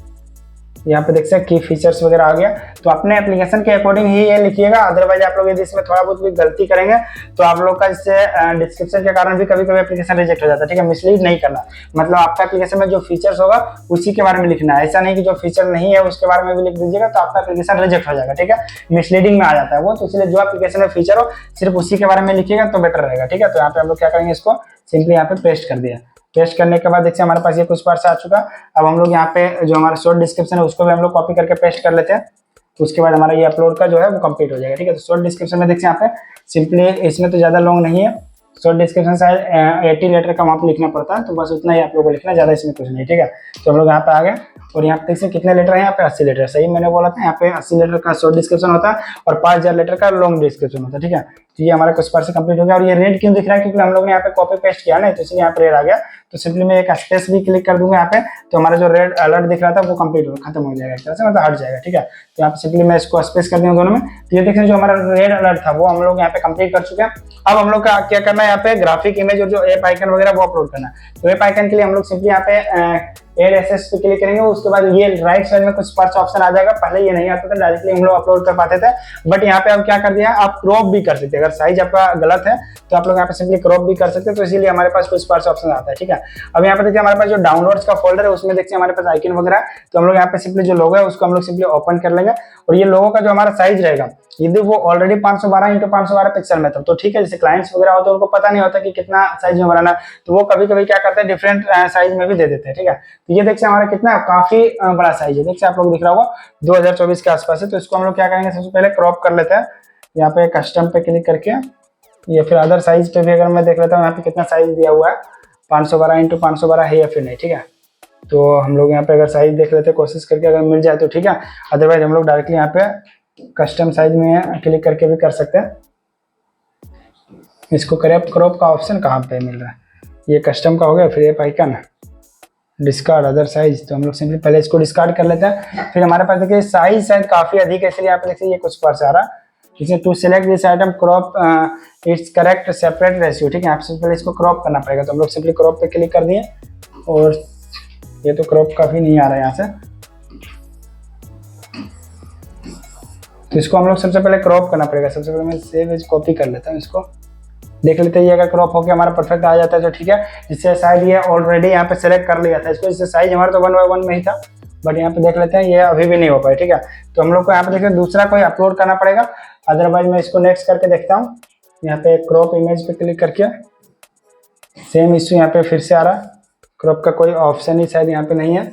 यहाँ पे देख सकते हैं की फीचर्स वगैरह आ गया। तो अपने एप्लीकेशन के अकॉर्डिंग ही ये लिखिएगा, अदरवाइज आप लोग यदि इसमें थोड़ा बहुत भी गलती करेंगे तो आप लोग का इससे डिस्क्रिप्शन के कारण भी कभी कभी एप्लीकेशन रिजेक्ट हो जाता है, ठीक है। मिसलीड नहीं करना, मतलब आपका एप्लीकेशन में जो फीचर्स होगा उसी के बारे में लिखना है, ऐसा नहीं कि जो फीचर नहीं है उसके बारे में भी लिख दीजिएगा तो आपका एप्लीकेशन रिजेक्ट हो जाएगा, ठीक है। मिसलीडिंग में आ जाता है वो, तो इसलिए जो एप्लीकेशन में फीचर हो सिर्फ उसी के बारे में लिखिएगा तो बेटर रहेगा, ठीक है। तो यहाँ पे हम लोग क्या करेंगे, इसको सिंपली यहाँ पे पेस्ट कर दिया। पेस्ट करने के बाद देखिए हमारे पास ये कुछ पार्ट्स आ चुका। अब हम लोग यहाँ पे जो हमारा शॉर्ट डिस्क्रिप्शन है उसको भी हम लोग कॉपी करके पेस्ट कर लेते हैं। तो उसके बाद हमारा ये अपलोड का जो है वो कंप्लीट हो जाएगा, ठीक है। तो शॉर्ट डिस्क्रिप्शन में देखिए यहाँ पे सिंपली, इसमें तो ज़्यादा लॉन्ग नहीं है, शॉर्ट डिस्क्रिप्शन शायद 80 लेटर का वहाँ पे लिखना पड़ता है, तो बस उतना ही आप लोगों को लिखना, ज़्यादा इसमें कुछ नहीं, ठीक है। तो हम लोग यहाँ पे आ गए और यहाँ पे देखिए कितने लेटर है, यहाँ पे 80 लेटर, सही मैंने बोला था, यहाँ पे 80 लेटर का शॉर्ट डिस्क्रिप्शन होता है और 5000 लेटर का लॉन्ग डिस्क्रिप्शन होता है, ठीक है। तो ये हमारा कुछ पार्ट से कंप्लीट हो गया। और ये रेड क्यों दिख रहा है, क्योंकि हम लोग ने यहाँ पे कॉपी पेस्ट किया ना, तो इसलिए यहाँ पे रेड आ गया। तो सिंपली मैं एक स्पेस भी क्लिक कर दूंगा यहाँ पे, तो हमारा जो रेड अलर्ट दिख रहा था वो कंप्लीट खत्म हो जाएगा, एक तरह से मतलब हट जाएगा, ठीक है। तो यहाँ पे सिंपली मैं इसको स्पेस कर दूंगा दोनों में। तो ये देखिए जो हमारा रेड अलर्ट था वो हम लोग यहाँ पे कंप्लीट कर चुके हैं। अब हम लोग का क्या करना है, यहाँ पे ग्राफिक इमेज और जो ऐप आइकन वगैरह वो अपलोड करना है। तो ऐप आइकन के लिए हम लोग सिंपली यहाँ पे एड एसेस पे क्लिक करेंगे। उसके बाद ये राइट साइड में कुछ पर्स ऑप्शन आ जाएगा, पहले ये नहीं आता था, डायरेक्टली हम लोग अपलोड कर पाते थे, बट यहाँ पे अब क्या कर दिया, आप क्रॉप भी कर सकते हैं। अगर साइज आपका गलत है तो आप लोग यहाँ पे सिंपली क्रॉप भी कर सकते हैं, तो इसीलिए हमारे पास कुछ पर्स ऑप्शन आता है, ठीक है। अब यहाँ पे देखिए हमारे पास जो डाउनलोड्स का फोल्डर है उसमें देखिए हमारे पास आइकन वगैरह है। तो हम लोग यहाँ पे सिंपली जो लोगो है उसको हम लोग सिंपली ओपन कर लेंगे और ये लोगो का जो हमारा साइज रहेगा यदि वो ऑलरेडी 512x512 पिक्सल में था तो ठीक है। जैसे क्लाइंट्स वगैरह होते हैं उनको पता नहीं होता कि कितना साइज में बनाना, तो वो कभी कभी क्या करते हैं डिफरेंट साइज में भी दे देते हैं, ठीक है। तो ये देखिए हमारा कितना काफी बड़ा साइज है, देखिए आप लोग दिख रहा होगा 2024 के आसपास है। तो इसको हम लोग क्या करेंगे, सबसे पहले क्रॉप कर लेते हैं। यहाँ पे कस्टम पे क्लिक करके या फिर अदर साइज पे भी अगर मैं देख लेता हूँ यहाँ पे कितना साइज दिया हुआ है, 512x512 है या फिर नहीं, ठीक है। तो हम लोग यहाँ पे अगर साइज देख लेते हैं कोशिश करके, अगर मिल जाए तो ठीक है, अदरवाइज हम लोग डायरेक्टली यहाँ पे कस्टम साइज में क्लिक करके भी कर सकते हैं। इसको क्रॉप का ऑप्शन कहाँ पे मिल रहा है, ये कस्टम का हो गया, फिर ये आइकन डिस्कार्ड अदर साइज, तो हम लोग सिंपली पहले इसको डिस्कार्ड कर लेते हैं। फिर हमारे पास देखिए साइज शायद काफी अधिक है, इसलिए यहाँ पे देखिए ये कुछ पर्स आ रहा है, ठीक है। To select this item crop its correct separate ratio, ठीक है। आपसे पहले इसको क्रॉप करना पड़ेगा, तो हम लोग सिंपली क्रॉप पे क्लिक कर दिए और ये तो क्रॉप काफी नहीं आ रहा है यहाँ से, तो इसको हम लोग सबसे पहले क्रॉप करना पड़ेगा। सबसे पहले मैं सेव एज कॉपी कर लेता हूँ, इसको देख लेते हैं। ये अगर क्रॉप होकर हमारा परफेक्ट आ जाता है तो ठीक है, जिससे साइज ये ऑलरेडी यहाँ पे सेलेक्ट कर लिया था इसको, इससे साइज हमारा तो 1/1 में ही था, बट यहाँ पे देख लेते हैं ये अभी भी नहीं हो पाया, ठीक है। तो हम लोग को यहाँ पे देखिए दूसरा कोई अपलोड करना पड़ेगा, अदरवाइज मैं इसको नेक्स्ट करके देखता हूँ। यहाँ पे क्रॉप इमेज पे क्लिक करके सेम इश्यू यहाँ पे फिर से आ रहा है, क्रॉप का कोई ऑप्शन ही शायद यहाँ पे नहीं है।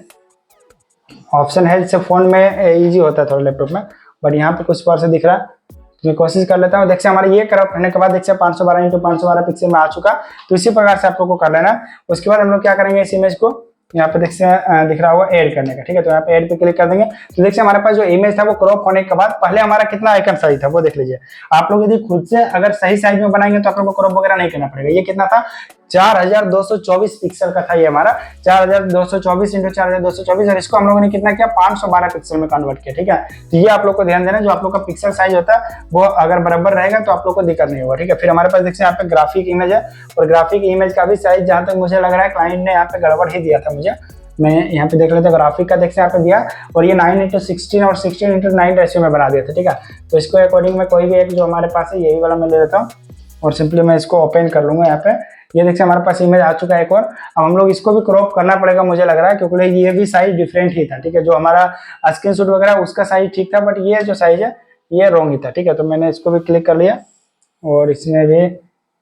ऑप्शन है जिससे फोन में ईजी होता है थोड़ा लैपटॉप में, बट यहाँ पे कुछ बार से दिख रहा है, तो मैं कोशिश कर लेता हूँ। देखिए हमारा ये क्रॉप करने के बाद देखिए 512x512 पिक्सल में आ चुका, तो इसी प्रकार से आप लोग को कर लेना है। उसके बाद हम लोग क्या करेंगे, इस इमेज को यहाँ पे देखिए दिख रहा होगा ऐड करने का, ठीक है। तो यहाँ पे ऐड पे क्लिक कर देंगे, तो देखिए हमारे पास जो इमेज था वो क्रॉप होने के बाद पहले हमारा कितना आइकन साइज था वो देख लीजिए। आप लोग यदि खुद से अगर सही साइज में बनाएंगे तो आप लोग को क्रॉप वगैरह नहीं करना पड़ेगा। ये कितना था, 4224 पिक्सल का था ये हमारा, 4224 × 4224, और इसको हम लोगों ने कितना किया, 512 पिक्सल में कन्वर्ट किया, ठीक है। तो ये आप लोग को ध्यान देना, जो आप लोग का पिक्सल साइज होता है वो अगर बराबर रहेगा तो आप लोग को दिक्कत नहीं होगा, ठीक है। फिर हमारे पास देखिए यहाँ पे ग्राफिक इमेज है, और ग्राफिक इमेज का भी साइज जहां तक मुझे लग रहा है क्लाइंट ने यहाँ पे गड़बड़ ही दिया था मुझे। मैं यहाँ पे देख लेते हैं, ग्राफिक का देखिए यहाँ पे दिया, और ये 9:16 और 16:9 रेशियो में बना दिया था, ठीक है। तो इसको अकॉर्डिंग में कोई भी एक जो हमारे पास है यही वाला मैं ले लेता हूँ, और सिंपली मैं इसको ओपन कर लूंगा यहाँ पे। ये देखिए हमारे पास इमेज आ चुका है एक और। अब हम लोग इसको भी क्रॉप करना पड़ेगा मुझे लग रहा है, क्योंकि ये भी साइज डिफरेंट ही था, ठीक है। जो हमारा स्क्रीनशॉट वगैरह उसका साइज ठीक था, बट ये जो साइज है ये रॉन्ग ही था, ठीक है। तो मैंने इसको भी क्लिक कर लिया और इसमें भी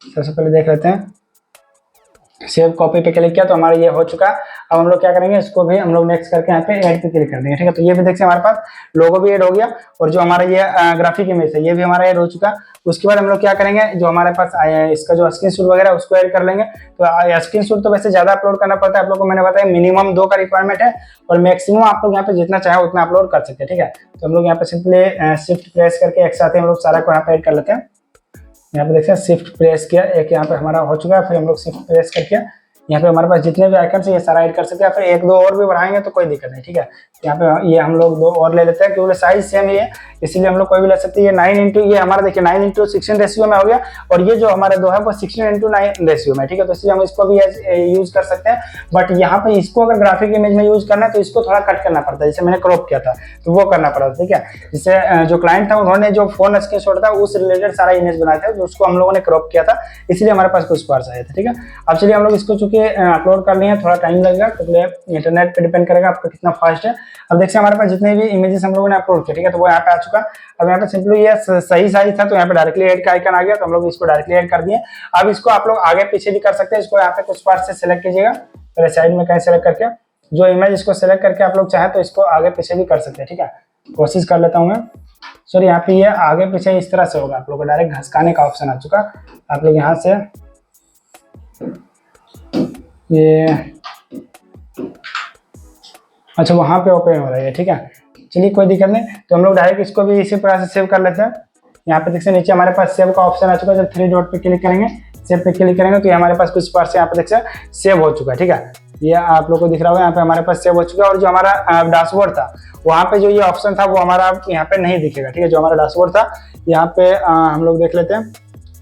सबसे पहले देख लेते हैं, सेव कॉपी पे क्लिक किया तो हमारा ये हो चुका। अब हम लोग क्या करेंगे, इसको भी हम लोग नेक्स्ट करके यहाँ पे ऐड पे क्लिक कर देंगे, ठीक है। तो ये भी देखिए हमारे पास लोगो भी ऐड हो गया और जो हमारा ये ग्राफिक इमेज है ये भी हमारा ऐड हो चुका। उसके बाद हम लोग क्या करेंगे, जो हमारे पास आया है इसका जो स्क्रीनशॉट वगैरह उसको ऐड कर लेंगे। तो स्क्रीनशॉट तो वैसे ज्यादा अपलोड करना पड़ता है, आप लोग को मैंने बताया मिनिमम 2 का रिक्वायरमेंट है और मैक्सिमम आप लोग यहाँ पे जितना चाहे उतना अपलोड कर सकते हैं, ठीक है। तो हम लोग यहाँ पे सिंपली शिफ्ट प्रेस करके एक साथ ही हम लोग सारा को यहाँ पे ऐड कर लेते हैं। यहाँ पे देखते हैं शिफ्ट प्रेस किया, एक यहाँ पे हमारा हो चुका है। फिर हम लोग शिफ्ट प्रेस करके यहाँ पे हमारे पास जितने भी आइकन है ये सारा ऐड कर सकते हैं। फिर 1-2 और भी बढ़ाएंगे तो कोई दिक्कत नहीं, ठीक है। यहाँ पे ये हम लोग 2 और ले लेते हैं, क्योंकि साइज सेम ही है इसीलिए हम लोग कोई भी ले सकते हैं। ये 9 ये हमारा देखिए 9:16 रेशियो में हो गया और ये जो हमारे 2 है वो 16:9 रेशियो में, ठीक है। तो इसलिए हम इसको भी यूज कर सकते हैं। बट यहाँ पे इसको अगर ग्राफिक इमेज में यूज करना है तो इसको थोड़ा कट करना पड़ता है, जैसे मैंने क्रॉप किया था तो वो करना पड़ा, ठीक है। जिससे जो क्लाइंट था उन्होंने जो फोन स्क्रीनशॉट था उस रिलेटेड सारा इमेज बनाया था, उसको हम लोगों ने क्रॉप किया था, इसलिए हमारे पास कुछ पार्ट्स आए थे, ठीक है। अब चलिए हम लोग इसको चूंकि अपलोड कर लिए हैं, थोड़ा टाइम लगेगा, तो इंटरनेट पे डिपेंड करेगा आपका कितना फास्ट है। अब देखिए हमारे पास जितने भी इमेजेस हम लोगों ने अपलोड किए, ठीक है, तो वो यहाँ पे आ चुका। अब यहाँ पे सिंपली ये सही साइज था तो यहाँ पे डायरेक्टली ऐड का आइकन आ गया, तो हम लोग इसको डायरेक्टली ऐड कर दिए। अब इसको आप लोग आगे पीछे भी कर सकते हैं। इसको यहाँ पे कुछ पार्ट से सिलेक्ट कीजिएगा, पहले साइड में कहीं सिलेक्ट करके जो इमेज इसको सिलेक्ट करके आप लोग चाहे तो इसको आगे पीछे भी कर सकते हैं, ठीक है। कोशिश कर लेता हूँ मैं। सॉरी, यहाँ पे ये आगे पीछे इस तरह से होगा, आप लोग को डायरेक्ट घसकाने का ऑप्शन आ चुका। आप लोग यहाँ से ये अच्छा वहां पे ओपन हो रहा है, ठीक है। चलिए कोई दिक्कत नहीं, तो हम लोग डायरेक्ट इसको भी इसी प्रकार से सेव कर लेते हैं। यहाँ पे देखिए नीचे हमारे पास सेव का ऑप्शन आ चुका है। जब 3 डॉट पे क्लिक करेंगे, सेव पे क्लिक करेंगे तो ये हमारे पास कुछ पार्ट से यहाँ पे देखिए सेव हो चुका है, ठीक है। ये आप लोग को दिख रहा होगा, यहाँ पे हमारे पास सेव हो चुका है। और जो हमारा डैशबोर्ड था वहाँ पे जो ये ऑप्शन था वो हमारा यहाँ पे नहीं दिखेगा, ठीक है। जो हमारा डैशबोर्ड था यहाँ पे हम लोग देख लेते हैं,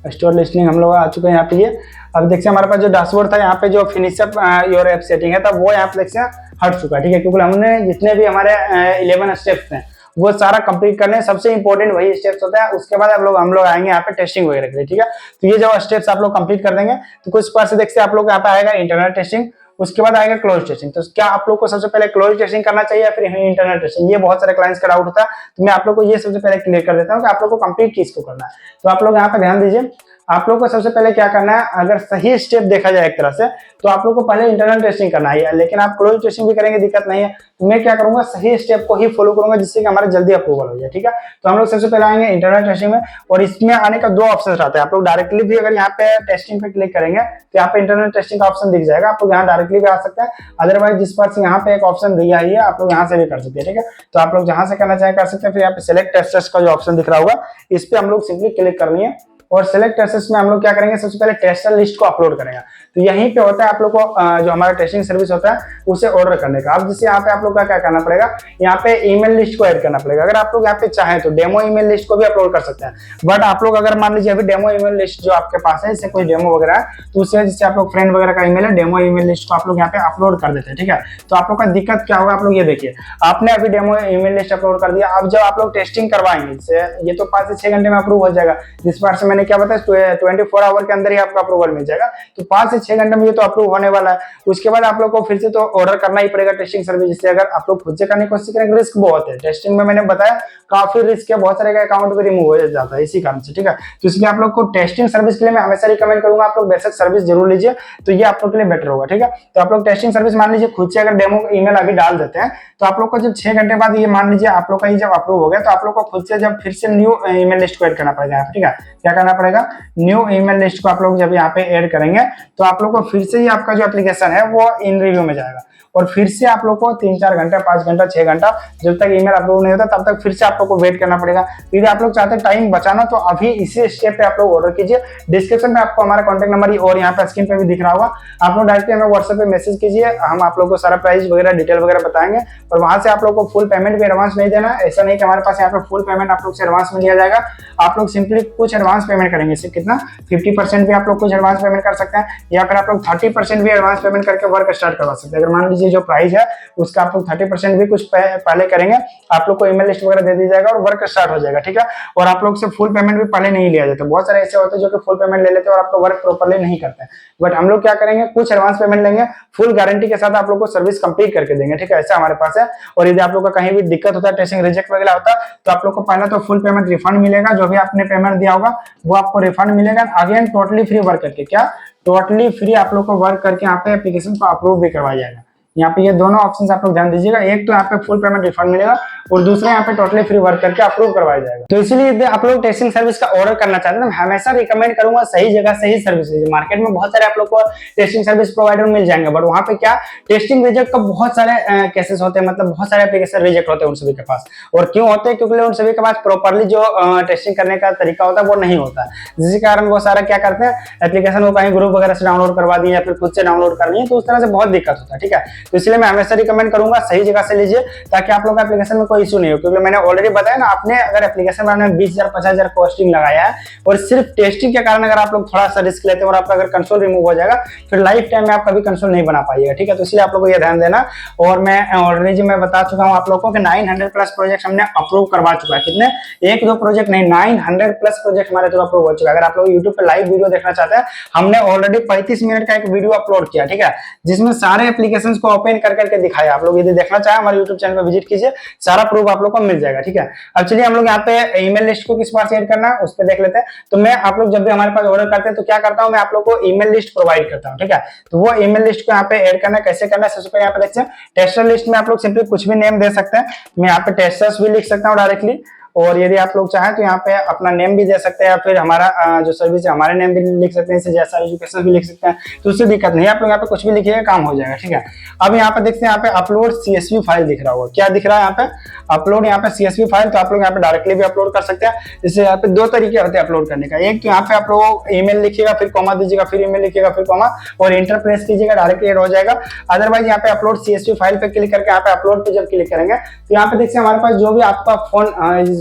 स्टोर लिस्टिंग हम लोग आ चुके हैं यहाँ पे। ये अब देखिए हमारे पास जो डैशबोर्ड था यहाँ पे जो finish up your app setting है तब वो यहाँ पे देखिए हट चुका है, ठीक है। क्योंकि हमने जितने भी हमारे 11 स्टेप्स हैं वो सारा कंप्लीट करने, सबसे इंपॉर्टेंट वही स्टेप्स होता है। उसके बाद हम लोग आएंगे यहाँ पे टेस्टिंग वगैरह के लिए, ठीक है। तो ये जब स्टेप्स आप लोग कंप्लीट कर देंगे तो कुछ पास से देखते हैं आप लोग यहाँ पे आएगा इंटरनल टेस्टिंग, उसके बाद आएगा क्लोज टेस्टिंग। तो क्या आप लोग को सबसे पहले क्लोज टेस्टिंग करना चाहिए या फिर इंटरनल टेस्टिंग, ये बहुत सारे क्लाइंट्स का डाउट होता है। तो मैं आप लोग को ये सबसे पहले क्लियर कर देता हूँ कि आप लोग को कंप्लीट किसको करना है। तो आप लोग यहाँ पे ध्यान दीजिए, आप लोग को सबसे पहले क्या करना है, अगर सही स्टेप देखा जाए एक तरह से तो आप लोग को पहले इंटरनल टेस्टिंग करना है, लेकिन आप क्लोज टेस्टिंग भी करेंगे दिक्कत नहीं है। तो मैं क्या करूंगा, सही स्टेप को ही फॉलो करूंगा जिससे कि हमारा जल्दी अप्रूवल हो जाए, ठीक है। तो हम लोग सबसे पहले आएंगे इंटरनल टेस्टिंग में और इसमें आने का 2 ऑप्शन रहता है। आप लोग डायरेक्टली भी अगर यहाँ पे टेस्टिंग पे क्लिक करेंगे तो यहाँ पे इंटरनल टेस्टिंग का ऑप्शन दिख जाएगा, आप लोग यहाँ डायरेक्टली भी आ सकते हैं। अदरवाइज जिस पर से यहाँ पे एक ऑप्शन दिया है आप लोग यहाँ से भी कर सकते हैं, ठीक है। तो आप लोग जहां से करना चाहे कर सकते हैं। फिर यहाँ पे सिलेक्ट टेस्टर्स का जो ऑप्शन दिख रहा होगा इस पे हम लोग सिंपली क्लिक करनी है और सिलेक्ट टेस्टर्स में हम लोग क्या करेंगे, सबसे पहले टेस्टर लिस्ट को अपलोड करेंगे। तो यहीं पे होता है आप लोग को जो हमारा टेस्टिंग सर्विस होता है उसे ऑर्डर करने का। अब जैसे यहाँ पे आप लोग का क्या करना पड़ेगा, यहाँ पे ईमेल लिस्ट को ऐड करना पड़ेगा। अगर आप लोग यहाँ पे चाहें तो डेमो ईमेल लिस्ट को भी अपलोड कर सकते हैं, बट आप लोग अगर मान लीजिए अभी डेमो ईमेल लिस्ट जो आपके पास है, जैसे कोई डेमो वगैरह है तो उससे जिससे आप लोग फ्रेंड वगैरह का ईमेल है, डेमो ईमेल लिस्ट को आप लोग यहाँ पे अपलोड कर देते हैं, ठीक है। तो आप लोग का दिक्कत क्या होगा, आप लोग ये देखिए, आपने अभी डेमो ईमेल लिस्ट अपलोड कर दिया। अब जब आप लोग टेस्टिंग करवाएंगे, ये तो 5 से 6 घंटे में अप्रूव हो जाएगा। जिस बार से मैंने क्या बताया 24 आवर के अंदर ही आपका अप्रूवल मिल जाएगा। तो 5 से 6 घंटे में ये तो अप्रूव होने वाला है। उसके बाद आप लोग को फिर से तो ऑर्डर करना ही पड़ेगा टेस्टिंग सर्विस। जिससे अगर आप लोग खुद से करने की कोशिश करेंगे रिस्क बहुत है टेस्टिंग में, मैंने बताया काफी रिस्क है, बहुत सारे का अकाउंट भी रिमूव हो जाता है इसी कारण से, ठीक है। तो इसलिए आप लोग को टेस्टिंग सर्विस के लिए मैं हमेशा रिकमेंड करूंगा आप लोग बेसिक सर्विस जरूर लीजिए, तो ये आप लोग के लिए बेटर होगा, ठीक है। तो आप लोग टेस्टिंग सर्विस मान लीजिए खुद से अगर डेमो ईमेल अभी डाल देते हैं तो आप लोग को जब 6 घंटे बाद ये मान लीजिए आप लोग का ये जब अप्रूव हो गया तो आप लोग को खुद से जब फिर से न्यू ईमेल लिस्ट को ऐड करना पड़ेगा, ठीक है। क्या करना पड़ेगा, न्यू ईमेल लिस्ट को आप लोग जब यहाँ पे ऐड करेंगे तो आप लोग को फिर से ही आपका जो एप्लीकेशन है वो इन रिव्यू में जाएगा और फिर से आप लोग को 3-4 घंटा 5 घंटा 6 घंटा जब तक ईमेल अप्रूव नहीं होता तब तक फिर से आप लोग को वेट करना पड़ेगा। यदि आप लोग चाहते हैं टाइम बचाना तो अभी इसी स्टेप पे आप लोग ऑर्डर कीजिए। डिस्क्रिप्शन में आपको हमारा कॉन्टैक्ट नंबर और यहाँ पे स्क्रीन पे भी दिख रहा होगा, आप लोग डायरेक्टली हमें व्हाट्सएप पे मैसेज कीजिए, हम आप लोग को सारा प्राइस वगैरह डिटेल वगैरह बताएंगे। और वहां से आप लोग को फुल पेमेंट भी एडवांस नहीं देना, ऐसा नहीं कि हमारे पास यहाँ पे फुल पेमेंट आप लोग से एडवांस में लिया जाएगा। आप लोग सिंपली कुछ एडवांस पेमेंट करेंगे, इससे कितना 50% भी आप लोग कुछ एडवांस पेमेंट कर सकते हैं, या फिर आप लोग 30% भी एडवांस पेमेंट करके वर्क स्टार्ट करवा सकते हैं। अगर मान लीजिए जो प्राइस है उसका आप लोग 30% भी कुछ पहले करेंगे, आप लोग को ईमेल लिस्ट वगैरह दे दी जाएगा और वर्क स्टार्ट हो जाएगा, ठीक है। और आप लोग से फुल पेमेंट भी पहले नहीं लिया जाता, बहुत सारे ऐसे होते हैं जो कि फुल पेमेंट ले लेते हैं और आपको वर्क प्रॉपर्ली नहीं करते हैं। बट हम लोग क्या करेंगे, कुछ एडवांस पेमेंट लेंगे, फुल गारंटी के साथ आप लोग को सर्विस कंप्लीट करके देंगे, ठीक है। ऐसा हमारे पास है। और यदि आप लोग का कहीं भी दिक्कत होता है, टेस्टिंग रिजेक्ट वगैरह होता है, तो आप लोग को पहले तो फुल पेमेंट रिफंड मिलेगा, जो भी आपने पेमेंट दिया होगा वो आपको रिफंड मिलेगा। अगेन टोटली फ्री वर्क करके, क्या टोटली फ्री आप लोग को वर्क करके यहाँ पे एप्लीकेशन को अप्रूव भी करवाया जाएगा। यहाँ पे ये दोनों ऑप्शंस आप लोग ध्यान दीजिएगा, एक तो यहाँ पे फुल पेमेंट रिफंड मिलेगा और दूसरा यहाँ पे टोटली फ्री वर्क करके अप्रूव करवाया जाएगा। तो इसीलिए यदि आप लोग टेस्टिंग सर्विस का ऑर्डर करना चाहते हैं, हमेशा रिकमेंड करूंगा सही जगह सही सर्विस लीजिए। मार्केट में बहुत सारे आप लोग को टेस्टिंग सर्विस प्रोवाइडर मिल जाएंगे, बट वहाँ पे क्या टेस्टिंग रिजेक्ट का बहुत सारे केसेस होते हैं, मतलब बहुत सारे एप्लीकेशन रिजेक्ट होते हैं उन सभी के पास। और क्यों होते हैं, क्योंकि उन सभी के पास प्रॉपर्ली जो टेस्टिंग करने का तरीका होता है वो नहीं होता, जिसके कारण वो सारा क्या करते हैं, एप्लीकेशन को कहीं ग्रुप वगैरह से डाउनलोड करवा दिए या फिर खुद से डाउनलोड कर लिए, तो उस तरह से बहुत दिक्कत होता है, ठीक है। तो इसलिए मैं हमेशा रिकमेंड करूंगा सही जगह से लीजिए, ताकि आप लोग का एप्लीकेशन में कोई इशू नहीं हो। क्योंकि मैंने ऑलरेडी बताया ना, आपने अगर एप्लीकेशन बनाने में 20,000 50,000 कॉस्टिंग लगाया है और सिर्फ टेस्टिंग के कारण अगर आप लोग थोड़ा सा रिस्क लेते हैं और आपका अगर कंसोल रिमूव हो जाएगा, फिर लाइफ टाइम में आप कभी कंसोल नहीं बना पाइएगा, ठीक है। तो इसलिए आप लोग को ये ध्यान देना। और मैं ऑलरेडी मैं बता चुका हूँ आप लोगों को कि 900 प्लस प्रोजेक्ट हमने अप्रूव करवा चुका है। कितने, एक दो प्रोजेक्ट नहीं, 900 प्लस प्रोजेक्ट हमारे थ्रू अप्रूव हो चुका है। अगर आप लोग यूट्यूब पे लाइव वीडियो देखना चाहते हैं, हमने ऑलरेडी 35 मिनट का एक वीडियो अपलोड किया, ठीक है, जिसमें सारे एप्लीकेशंस को ओपन कर करके दिखाया। आप लोग यदि देखना चाहे हमारे यूट्यूब चैनल पर विजिट कीजिए, सारा प्रूफ आप लोग को मिल जाएगा, ठीक है। अब चलिए हम लोग यहाँ पे ईमेल लिस्ट को किस बार शेयर करना है उस पर देख लेते हैं। तो मैं आप लोग जब भी हमारे पास ऑर्डर करते हैं तो क्या करता हूँ, मैं आप लोग को ईमेल लिस्ट प्रोवाइड करता हूँ, ठीक है। तो वो ईमेल लिस्ट को यहाँ पे ऐड करना है, कैसे करना है, सबसे पहले यहाँ पे देखते हैं टेस्टर लिस्ट में आप लोग सिंपली कुछ भी नेम दे सकते हैं। मैं यहाँ पे टेस्टर्स भी लिख सकता हूँ डायरेक्टली, और यदि आप लोग चाहें तो यहाँ पे अपना नेम भी दे सकते हैं, या फिर हमारा जो सर्विस है हमारे नेम भी लिख सकते हैं, जैसा एजुकेशन भी लिख सकते हैं, तो उससे दिक्कत नहीं है। आप लोग यहाँ पे कुछ भी लिखिएगा, काम हो जाएगा, ठीक है। अब यहाँ पे देखते हैं, यहाँ पे अपलोड CSV फाइल दिख रहा होगा, क्या दिख रहा है यहाँ पे, अपलोड यहाँ पे CSV फाइल। तो आप लोग यहाँ पे डायरेक्टली भी अपलोड कर सकते हैं। इससे यहाँ पे दो तरीके होते हैं अपलोड करने का, एक तो यहाँ पे आप लोग ईमेल लिखिएगा, फिर कॉमा दीजिएगा, फिर ईमेल लिखिएगा, फिर कॉमा और इंटर प्रेस कीजिएगा, डायरेक्टली ऐड हो जाएगा। अदरवाइज यहाँ पे अपलोड CSV फाइल पे क्लिक करके यहाँ पे अपलोड पे जब क्लिक करेंगे तो यहाँ पे देखिए हमारे पास जो भी आपका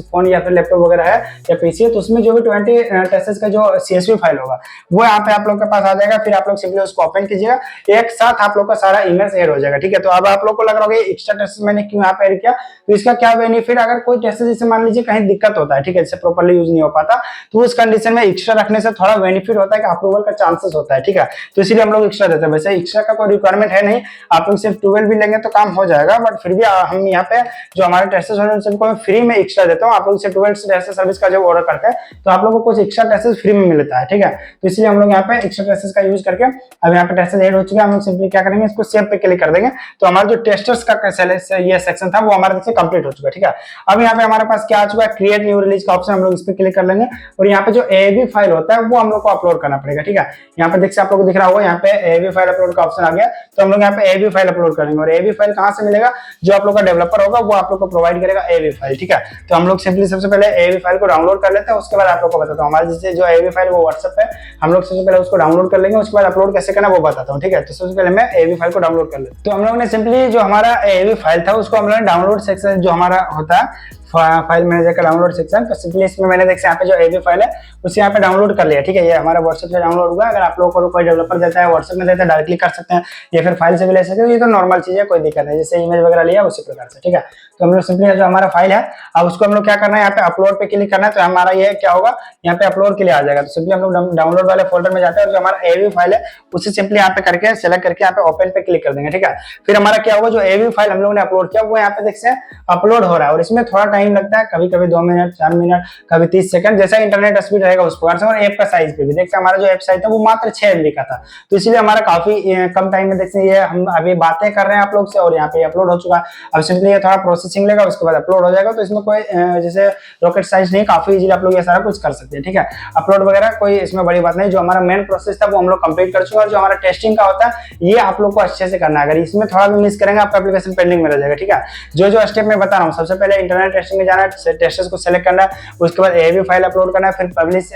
फोन या फिर लैपटॉप वगैरह है या पीसी है, तो उसमें जो भी 20 टेक्स्ट का जो CSV फाइल होगा वो यहाँ पे आप लोग के पास आ जाएगा। फिर आप लोग सिंपली उसको ओपन कीजिएगा, एक साथ आप लोग का सारा ईमेल ऐड हो जाएगा, ठीक है। तो अब आप लोग को लग रहा होगा एक्स्ट्रा टेक्स्ट मैंने क्यों यहाँ पे ऐड किया, तो इसका क्या बेनिफिट, अगर कोई टेक्स्ट जैसे मान लीजिए कहीं दिक्कत होता है, ठीक है, जैसे प्रॉपर्ली यूज नहीं हो पाता, तो उस कंडीशन में एक्स्ट्रा रखने से थोड़ा बेनिफिट होता है कि अप्रूवल का चांसेस होता है, ठीक है। तो इसलिए हम लोग एक्स्ट्रा देते हैं। वैसे एक्स्ट्रा का कोई रिक्वायरमेंट है नहीं, आप लोग सिर्फ 12 भी लेंगे तो काम हो जाएगा, बट फिर भी हम यहाँ पे जो हमारे टेस्टेस होते हैं उनको मैं फ्री में एक्स्ट्रा देता हूँ। आप लोग से 12 टेस्ट सर्विस का जब ऑर्डर करते हैं तो आप लोगों को कुछ एक्स्ट्रा टेस्टेस फ्री में मिलता है, ठीक है। तो इसलिए हम लोग यहाँ पे एक्स्ट्रा टेस्टेस का यूज करके अब यहाँ पे टेस्टेस ऐड हो चुके हैं। हम लोग सिंपली क्या करेंगे, इसको सेव पे क्लिक कर देंगे, तो हमारा जो टेस्टर्स का ये सेक्शन था वो हमारे से कंप्लीट हो चुका है, ठीक है। अब यहाँ पे हमारे पास क्या आ चुका है, क्रिएट न्यू रिलीज का ऑप्शन, हम लोग इस पे क्लिक कर लेंगे और यहाँ पे जो AAV फाइल होता है वो हम लोग को अपलोड करना पड़ेगा, ठीक है। यहाँ पे देखिए आप लोग को दिख रहा होगा, यहाँ पे AAV फाइल अपलोड का ऑप्शन आ गया, तो हम लोग यहाँ पे AAV फाइल अपलोड करेंगे। और AAV फाइल कहाँ से मिलेगा, जो आप लोग का डेवलपर होगा वो आप लोग को प्रोवाइड करेगा AAV फाइल, ठीक है। तो हम लोग सिंपली सबसे पहले AAV फाइल को डाउनलोड कर लेते हैं, उसके बाद आप लोग को बताता हूँ। हमारे जैसे जो AAV फाइल वो व्हाट्सएप पे हम लोग सबसे पहले उसको डाउनलोड कर लेंगे, उसके बाद अपलोड कैसे करना वो बताता हूँ, ठीक है। तो सबसे पहले मैं AAV फाइल को डाउनलोड कर लेता हूँ। तो हम लोग ने सिंपली जो हमारा AAV फाइल था उसको हम लोग ने डाउनलोड सेक्शन जो हमारा होता है फाइल मैनेजर का डाउनलोड सेक्शन, तो सिंपली इसमें मैंने देखिए यहाँ पे जो AAV फाइल है उसे यहाँ पे डाउनलोड कर लिया, ठीक है। ये हमारा व्हाट्सएप से डाउनलोड हुआ। अगर आप लोगों को कोई डेवलपर देता है व्हाट्सएप में देता है, डायरेक्टली कर सकते हैं या फिर फाइल से भी ले सकते हैं, ये तो नॉर्मल चीज है, कोई दिक्कत नहीं, जैसे इमेज वगैरह लिया उसी प्रकार से, ठीक है। तो हम लोग सिंपली जो हमारा फाइल है अब उसको हम लोग क्या करना है, यहाँ पे अपलोड पे क्लिक करना है, तो हमारा ये क्या होगा, यहाँ पे अपलोड के लिए आ जाएगा। तो सिंपली हम लोग डाउनलोड वाले फोल्डर में जाते हैं और जो हमारा AAV फाइल है उसे सिंपली यहाँ पे करके सेलेक्ट करके यहाँ पे ओपन पे क्लिक कर देंगे, ठीक है। फिर हमारा क्या होगा, जो AAV फाइल हम लोग ने अपलोड किया वो यहाँ पे देखते हैं अपलोड हो रहा है, और इसमें थोड़ा टाइम लगता है, कभी कभी 2 मिनट 4 मिनट, कभी 30 सेकंड, जैसा इंटरनेट स्पीड रहेगा उस प्रकार से। और ऐप का साइज पे भी देखते हमारा जो ऐप साइज था वो मात्र 6 MB का था, तो इसीलिए हमारा काफी कम टाइम में देखते ये हम अभी बातें कर रहे हैं आप लोग से और यहाँ पे अपलोड हो चुका है। अब सिंपली ये थोड़ा प्रोसेसिंग लेगा, उसके बाद अपलोड हो जाएगा। तो इसमें कोई जैसे रॉकेट साइंस नहीं, काफी इजीली आप लोग ये सारा कुछ कर सकते हैं, ठीक है। अपलोड वगैरह कोई इसमें बड़ी बात नहीं, जो हमारा मेन प्रोसेस था वो हम लोग कंप्लीट कर चुके हैं। और जो हमारा टेस्टिंग का होता है ये आप लोग को अच्छे से करना है, अगर इसमें थोड़ा भी मिस करेंगे आपका एप्लीकेशन पेंडिंग में रह जाएगा, ठीक है। जो स्टेप मैं बता रहा हूँ, सबसे पहले इंटरनेट टेस्टिंग में जाना है, टेस्टर्स को सेलेक्ट करना है, उसके बाद AAV फाइल अपलोड करना है, फिर पब्लिश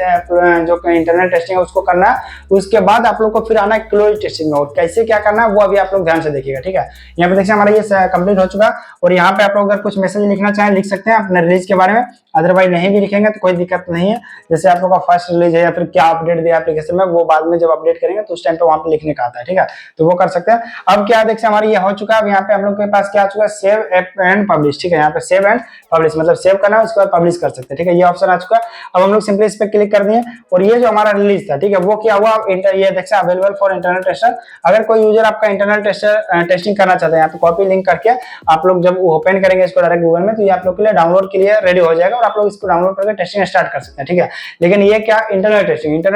जो इंटरनल टेस्टिंग है उसको करना है, उसके बाद आप लोग को फिर आना है क्लोज टेस्टिंग में। और कैसे क्या करना है वो अभी आप लोग ध्यान से देखिएगा, ठीक है। यहाँ पे देखिए हमारा ये कंप्लीट हो चुका। और यहाँ पे आप लोग अगर कुछ मैसेज लिखना चाहें लिख सकते हैं अपने रिलीज के बारे में, अदरवाइज नहीं भी लिखेंगे तो कोई दिक्कत नहीं है। जैसे आप लोग का फर्स्ट रिलीज है या फिर क्या अपडेट दिया एप्लीकेशन में, वो बाद में जब अपडेट करेंगे तो उस टाइम पे वहां पे लिखने का आता है, ठीक है, तो वो कर सकते हैं। अब क्या देखिए हमारी ये हो चुका है। अब यहाँ पे हम लोग के पास क्या आ चुका है, सेव एंड पब्लिश, ठीक है। यहाँ पे सेव एंड पब्लिश मतलब सेव करना है उसके बाद पब्लिश कर सकते हैं, ठीक है, ये ऑप्शन आ चुका है। अब हम लोग सिंपली इस पे क्लिक कर दिए और ये जो हमारा रिलीज था, ठीक है, वो क्या हुआ, ये देखिए अवेलेबल फॉर इंटरनल टेस्टर। अगर कोई यूजर आपका इंटरनल टेस्टिंग करना चाहते हैं, यहाँ पे कॉपी लिंक करके आप लोग जब ओपन करेंगे इसको डायरेक्ट गूगल में, तो ये आप लोग के लिए डाउनलोड के लिए रेडी हो जाएगा और आप लोग इसको डाउनलोड करके टेस्टिंग स्टार्ट कर सकते हैं, ठीक है। लेकिन ये क्या इंटरनल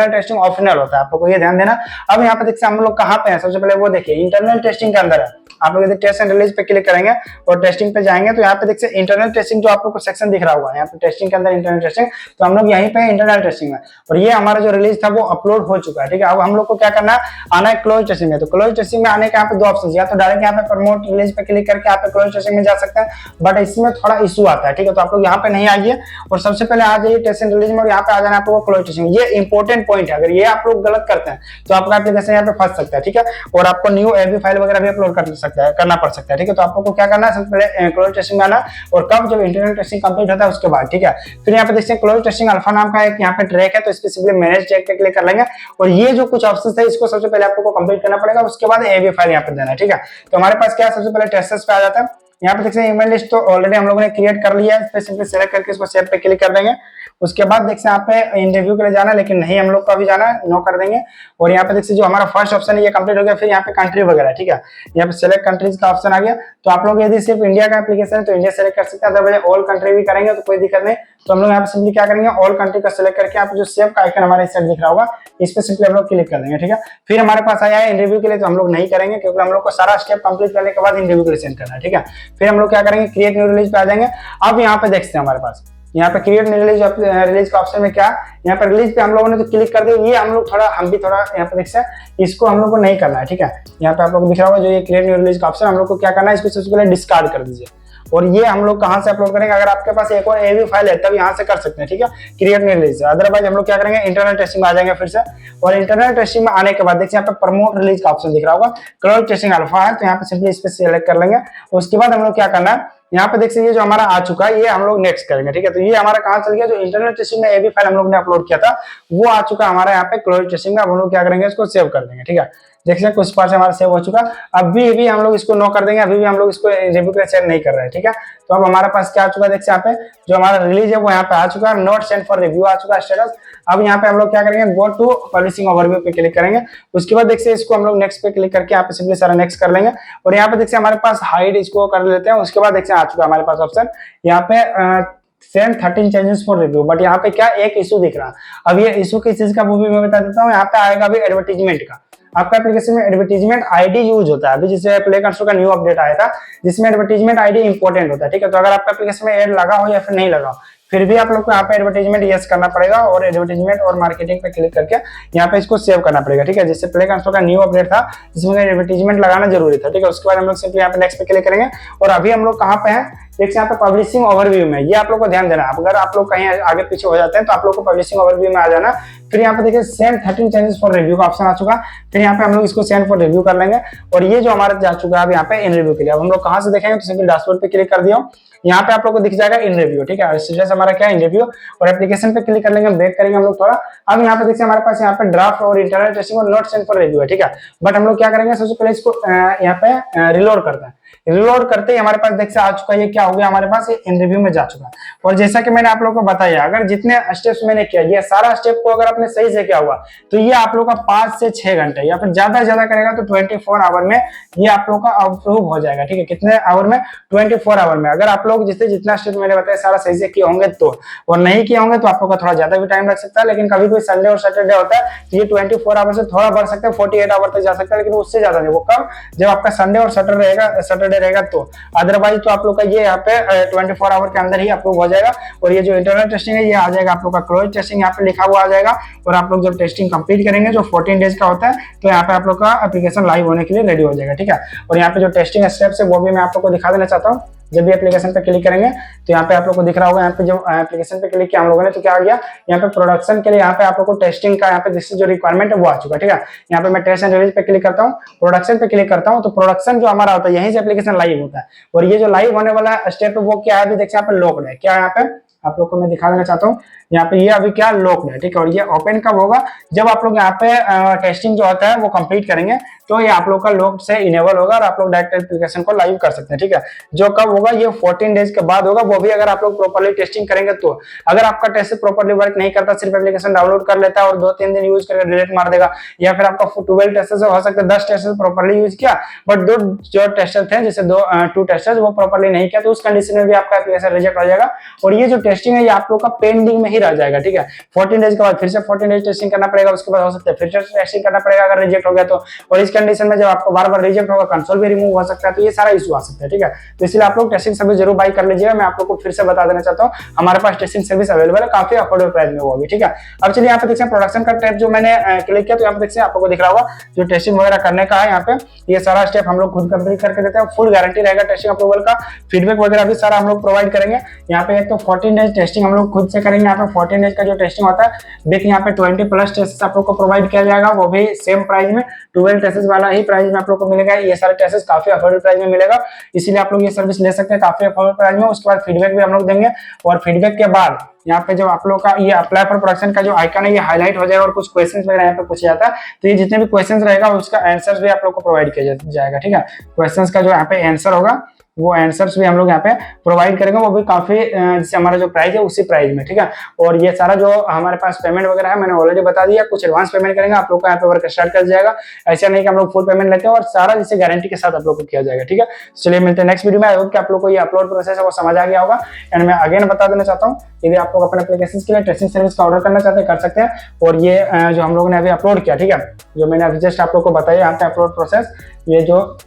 टेस्टिंग ऑप्शनल होता है, आप लोग को ये ध्यान देना। अब यहाँ पे देखिए हम लोग कहाँ पे हैं, सबसे पहले वो देखिए इंटरनल टेस्टिंग के अंदर है। आप लोग टेस्ट एंड रिलीज पे क्लिक करेंगे और टेस्टिंग पे जाएंगे तो यहाँ पे देखिए इंटरनल टेस्टिंग जो आप लोग को सेक्शन दिख रहा होगा, यहाँ पे टेस्टिंग के अंदर इंटरनल टेस्टिंग, तो हम लोग यहीं पे इंटरनल टेस्टिंग में। और ये हमारा जो रिलीज था वो अपलोड हो चुका है, ठीक है। अब हम लोग को क्या करना है, आना है क्लोज टेस्टिंग में। तो क्लोज टेस्टिंग में आने के यहाँ पे दो ऑप्शन, या तो डायरेक्ट यहाँ पे प्रमोट रिलीज पे क्लिक करके आप क्लोज टेस्टिंग में जा सकते हैं, बट इसमें थोड़ा इशू आता है, ठीक है। तो आप लोग यहाँ पे नहीं आइए और सबसे पहले आ जाइए टेस्ट एंड रिलीज में और यहाँ पे आ जाना आपको क्लोज टेस्टिंग। ये इंपॉर्टेंट पॉइंट है, अगर ये आप लोग गलत करते हैं तो आपका एप्लीकेशन यहाँ पे फंस सकता है, ठीक है। और आपको न्यू AAV फाइल वगैरह भी अपलोड करना पड़ सकता है, ठीक है। तो आप लोग को क्या करना है, सबसे पहले क्लोज टेस्टिंग में आना और कब, जब इंटरनल टेस्टिंग कंप्लीट होता है उसके बाद, ठीक है। फिर यहाँ पे देखते हैं क्लोज टेस्टिंग अल्फा नाम का एक यहाँ पे ट्रैक है, तो स्पेसिफिकली मैनेज ट्रैक पे क्लिक कर लेंगे और ये जो कुछ ऑप्शंस है इसको सबसे पहले आप लोग को कंप्लीट करना पड़ेगा, उसके बाद AAV फाइल यहाँ पे देना है, ठीक है। तो हमारे पास क्या है, सबसे पहले टेस्टर्स पे आ जाता है। यहाँ पे देखते हैं ईमेल लिस्ट तो ऑलरेडी हम लोगों ने क्रिएट कर लिया है, इस पे सिंपली सेलेक्ट करके इसको सेव पे क्लिक कर देंगे। उसके बाद देखते हैं यहाँ पे इंटरव्यू के लिए जाना है, लेकिन नहीं हम लोग को अभी जाना है, नो कर देंगे। और यहाँ पे देखिए जो हमारा फर्स्ट ऑप्शन है ये कंप्लीट हो गया। फिर यहाँ पे कंट्री वगैरह, ठीक है, यहाँ पे सेलेक्ट कंट्रीज का ऑप्शन आ गया। तो आप लोग यदि सिर्फ इंडिया का एप्लीकेशन है तो इंडिया सेलेक्ट कर सकते हैं, अदरवाइज ऑल कंट्री भी करेंगे तो कोई दिक्कत नहीं। तो हम लोग यहाँ पे सिंपली क्या करेंगे, ऑल कंट्री का सेलेक्ट करके आप जो सेव का आइकन हमारे साइड दिख रहा होगा इस पे सिंपली हम लोग क्लिक कर देंगे, ठीक है। फिर हमारे पास आया है इंटरव्यू के लिए, तो हम लोग नहीं करेंगे क्योंकि हम लोग को सारा स्टेप कंप्लीट करने के बाद इंटरव्यू के लिए सेंड करना है, ठीक है। फिर हम लोग क्या करेंगे, क्रिएट न्यू रिलीज पे आ जाएंगे। अब यहाँ पे देखते हैं हमारे पास यहाँ पे क्रिएट रिलीज का ऑप्शन में क्या, यहाँ पे रिलीज पे हम लोगों ने तो क्लिक कर दिया। ये हम लोग हम भी थोड़ा यहाँ पे देखते हैं, इसको हम लोग को नहीं करना है, ठीक है। यहाँ पे आप लोग दिख रहा होगा जो ये क्रिएट न्यू रिलीज का ऑप्शन, हम लोग को क्या करना है, इसको सबसे पहले डिस्कार्ड कर दीजिए। और ये हम लोग कहाँ से अपलोड करेंगे, अगर आपके पास एक और AAV फाइल है तब यहाँ से कर सकते हैं, ठीक है, क्रिएट न्यू रिलीज। अदरवाइज हम लोग क्या करेंगे, इंटरनल टेस्टिंग में आ जाएंगे फिर से। और इंटरनल टेस्टिंग में आने के बाद देखिए यहाँ पे प्रमोट रिलीज का ऑप्शन दिख रहा होगा, क्लोज टेस्टिंग अल्फा है, तो यहाँ पे सिंपली इस पे सिलेक्ट कर लेंगे। उसके बाद हम लोग क्या करना है, यहाँ पे देखिए ये जो हमारा आ चुका है ये हम लोग नेक्स्ट करेंगे, ठीक है। तो ये हमारा कहाँ चल गया, जो इंटरनल टेस्टिंग में AAV फाइल हम लोग ने अपलोड किया था वो आ चुका है हमारा यहाँ पे क्लोज टेस्टिंग में। अब हम लोग क्या करेंगे, इसको सेव कर देंगे, ठीक है। देखिए कुछ पार्ट हमारा सेव हो चुका, अभी भी हम लोग इसको नो कर देंगे, अभी भी हम लोग इसको रिव्यू के लिए सेंड नहीं कर रहे हैं, ठीक है। तो अब हमारे पास क्या आ चुका है, देखिए यहाँ पे जो हमारा रिलीज है वो यहाँ पे आ चुका है, नॉट सेंड फॉर रिव्यू आ चुका है स्टेटस। अब यहाँ पे हम लोग क्या करेंगे, गो टू पब्लिशिंग ओवरव्यू पे क्लिक करेंगे। उसके बाद देखिए इसको हम लोग नेक्स्ट पे क्लिक करके यहाँ पे सिंपली सारा नेक्स्ट कर लेंगे। और यहाँ पे देखिए हमारे पास हाइड इसको कर लेते हैं। उसके बाद देखिए आ चुका है हमारे पास ऑप्शन यहाँ पे send 13 changes for review, but यहाँ पे क्या एक इशू दिख रहा है। अब ये इशू किस चीज का वो भी मैं बता देता हूँ। यहाँ पे आएगा अभी एडवर्टीजमेंट का, आपका एप्लीकेशन में एडवर्टीजमेंट आईडी यूज होता है। अभी जैसे प्ले कंसोल का न्यू अपडेट आया था जिसमें एडवर्टीजमेंट आईडी इंपॉर्टेंट होता है, ठीक है। तो अगर आपका एप्लीकेशन में ऐड लगा हो या फिर नहीं लगा हो, फिर भी आप लोग को यहाँ पे एडवर्टाइजमेंट यस करना पड़ेगा और एडवर्टाइजमेंट और मार्केटिंग पे क्लिक करके यहाँ पे इसको सेव करना पड़ेगा, ठीक है। जैसे प्ले कंसोल का न्यू अपडेट था जिसमें एडवर्टाइजमेंट लगाना जरूरी था, ठीक है। उसके बाद हम लोग सिंपली यहाँ पे नेक्स्ट पे क्लिक करेंगे। और अभी हम लोग कहाँ पे हैं, देखिए यहाँ पे पब्लिशिंग ओवरव्यू में, ये आप लोग को ध्यान देना है। अगर आप लोग कहीं आगे पीछे हो जाते हैं तो आप लोग को पब्लिशिंग ओवरव्यू में आ जाना। फिर यहाँ पे देखिए सेंड 13 चेंजेस फॉर रिव्यू का ऑप्शन आ चुका। फिर यहाँ पे हम लोग इसको सेंड फॉर रिव्यू कर लेंगे। और ये जो हमारा जा चुका है अब यहाँ पे इन रिव्यू के लिए, अब हम लोग कहाँ से देखेंगे तो सिंपली डैशबोर्ड पे क्लिक कर दिया। यहाँ पे आप लोग को दिख जाएगा इन रिव्यू, ठीक है। स्टेटस हमारा क्या है, इन रिव्यू। और एप्लीकेशन पे क्लिक कर लेंगे, बैक करेंगे हम लोग थोड़ा। अब यहाँ पे देखिए हमारे पास यहाँ पे ड्राफ्ट और इंटरनल टेस्टिंग और नोट सेंड फॉर रिव्यू है, ठीक है। बट हम लोग क्या करेंगे, सबसे पहले इसको यहाँ पे रिलोड करते हैं। रिलोड करते ही हमारे पास देखिए आ चुका है, ये क्या हो गया हमारे पास, इन रिव्यू में जा चुका है। और जैसा कि मैंने आप लोगों को बताया, अगर जितने स्टेप्स मैंने किया, ये सारा स्टेप को अगर आपने सही से किया हुआ तो ये आप लोग का 5 से 6 घंटे या फिर ज्यादा से ज्यादा करेगा तो 24 आवर में ये आप लोग का अप्रूव हो जाएगा, ठीक है। कितने आवर में, 24 आवर में। अगर आप लोग जितना स्टेप मैंने बताया सारा सही से किए होंगे तो, और नहीं किए होंगे तो आप लोग का थोड़ा ज्यादा भी टाइम लग सकता है। लेकिन कभी कोई संडे और सैटरडे होता है तो ये 24 आवर से थोड़ा बढ़ सकता है, 48 आवर तक जा सकता है, लेकिन उससे ज्यादा नहीं। वो कब, जब आपका संडे और सैटरडे रहेगा तो। अदरवाइज तो आप लोग का ये यहाँ पे 24 आवर के अंदर ही अप्रूव हो जाएगा। और ये जो इंटरनल टेस्टिंग है ये आ जाएगा आप लोग का क्लोज टेस्टिंग, यहाँ पे लिखा हुआ आ जाएगा। और आप लोग जब टेस्टिंग कंप्लीट करेंगे जो 14 डेज का होता है तो यहाँ पे आप लोग का एप्लीकेशन लाइव होने के लिए रेडी हो जाएगा, ठीक है। और यहाँ पे जो टेस्टिंग स्टेप्स है वो भी मैं आप लोग को दिखा देना चाहता हूँ। जब भी एप्लीकेशन पे क्लिक करेंगे तो यहाँ पे आप लोग को दिख रहा होगा, यहाँ पे जो एप्लीकेशन पे क्लिक किया हम लोगों ने तो क्या आ गया, यहाँ पे प्रोडक्शन के लिए यहाँ पे आप लोग को टेस्टिंग का यहाँ पे जिससे जो रिक्वायरमेंट है वो आ चुका है। ठीक है, यहाँ पे मैं टेस्ट एंड रिलीज पे क्लिक करता हूँ, प्रोडक्शन पे क्लिक करता हूँ, तो प्रोडक्शन जो हमारा होता है यहीं से एप्लीकेशन लाइव होता है। और ये जो लाइव होने वाला स्टेप है वो क्या है, अभी देखिए यहाँ पे लॉक्ड है। क्या है यहाँ पे आप लोग को मैं दिखा देना चाहता हूँ, यहाँ पे ये अभी क्या लॉक्ड है। ठीक है, और ये ओपन कब होगा, जब आप लोग यहाँ पे टेस्टिंग जो होता है वो कंप्लीट करेंगे तो ये आप लोग का लॉक्ड से इनेबल होगा और आप लोग डायरेक्ट एप्लीकेशन को लाइव कर सकते हैं। ठीक है, जो कब होगा, ये 14 डेज के बाद होगा, वो भी अगर आप लोग प्रॉपर्ली टेस्टिंग करेंगे तो। अगर आपका टेस्ट प्रॉपर्ली वर्क नहीं करता, सिर्फ एप्लीकेशन डाउनलोड कर लेता है और 2-3 दिन यूज करके डिलीट मार देगा, या फिर आपका 12 टेस्ट हो सकता है 10 टेस्ट प्रॉपर्ली यूज किया बट दो जो टेस्टर थे जैसे 2 टेस्टर्स वो प्रॉपर्ली नहीं किया, तो उस कंडीशन में भी आपका एप्लीकेशन रिजेक्ट हो जाएगा और ये जो टेस्टिंग है ये आप लोग का पेंडिंग में ही रह जाएगा। ठीक है, 14 डेज के बाद फिर से 14 डेज टेस्टिंग करना पड़ेगा, उसके बाद हो सकता है फिर से टेस्टिंग करना पड़ेगा अगर रिजेक्ट हो गया तो। और इस कंडीशन में जब आपको बार-बार रिजेक्ट होगा, कंसोल भी रिमूव हो सकता है, तो ये सारा इशू आ सकता है। ठीक है, तो इसलिए आप लोग टेस्टिंग सर्विस जरूर बाय कर लीजिएगा। मैं आप लोग को फिर से बता देना चाहता हूँ, हमारे पास टेस्टिंग सर्विस अवेलेबल है काफी अफोर्डेबल प्राइस में वो भी। ठीक है, अब चलिए यहाँ पे देखते हैं प्रोडक्शन का टैब जो मैंने क्लिक किया तो यहाँ पे देखते हैं आप लोगों को दिख रहा होगा जो टेस्टिंग वगैरह करने का है, यहाँ पे ये सारा स्टेप हम लोग खुद कंप्लीट करके देते हैं, फुल गारंटी रहेगा टेस्टिंग अप्रूवल का, फीडबैक वगैरह भी सारा हम लोग प्रोवाइड करेंगे। यहाँ पे एक तो 14 डेज टेस्टिंग हम लोग खुद से करेंगे, यहाँ पे 14 डेज का जो टेस्टिंग होता है देखिए यहाँ पे 20+ टेस्ट आप लोग को प्रोवाइड किया जाएगा, वो भी सेम प्राइस में 12 टेस्ट वाला ही प्राइस में आप लोग को मिलेगा। ये सारे टेस्ट काफी अफोर्डेबल प्राइस में मिलेगा, इसीलिए आप लोग ये सर्विस ले सकते हैं काफी अफोर्डेबल प्राइस में। उसके बाद फीडबैक भी हम लोग देंगे और फीडबैक के बाद यहाँ पे जब आप लोग का ये अप्लाई फॉर प्रोडक्शन का जो आइकन है ये हाईलाइट हो जाएगा और कुछ क्वेश्चंस वगैरह यहाँ पे पूछा जाता है, तो ये जितने भी क्वेश्चंस रहेगा उसका आंसर्स भी आप लोग को प्रोवाइड किया जाएगा। ठीक है, क्वेश्चंस का जो यहाँ पे आंसर होगा वो आंसर्स भी हम लोग यहाँ पे प्रोवाइड करेंगे, वो भी काफी जैसे हमारा जो प्राइस है उसी प्राइस में। ठीक है, और ये सारा जो हमारे पास पेमेंट वगैरह है मैंने ऑलरेडी बता दिया, कुछ एडवांस पेमेंट करेंगे आप लोग को यहाँ पे वर्क स्टार्ट कर जाएगा, ऐसा नहीं कि हम लोग फुल पेमेंट लेते हैं और सारा जिसे गारंटी के साथ आप लोग को किया जाएगा। ठीक है, चलिए मिलते हैं नेक्स्ट वीडियो में। आई होप कि आप लोग को ये अपलोड प्रोसेस है वो समझ आ गया होगा। एंड मैं अगेन बता देना चाहता हूँ, यदि आप लोग अपने एप्लीकेशन के लिए टेस्टिंग सर्विस का ऑर्डर करना चाहते हैं कर सकते हैं। और ये जो हम लोगों ने अभी अपलोड किया, ठीक है, जो मैंने अभी जस्ट आप लोग को बताया यहाँ पे अपलोड प्रोसेस, ये जो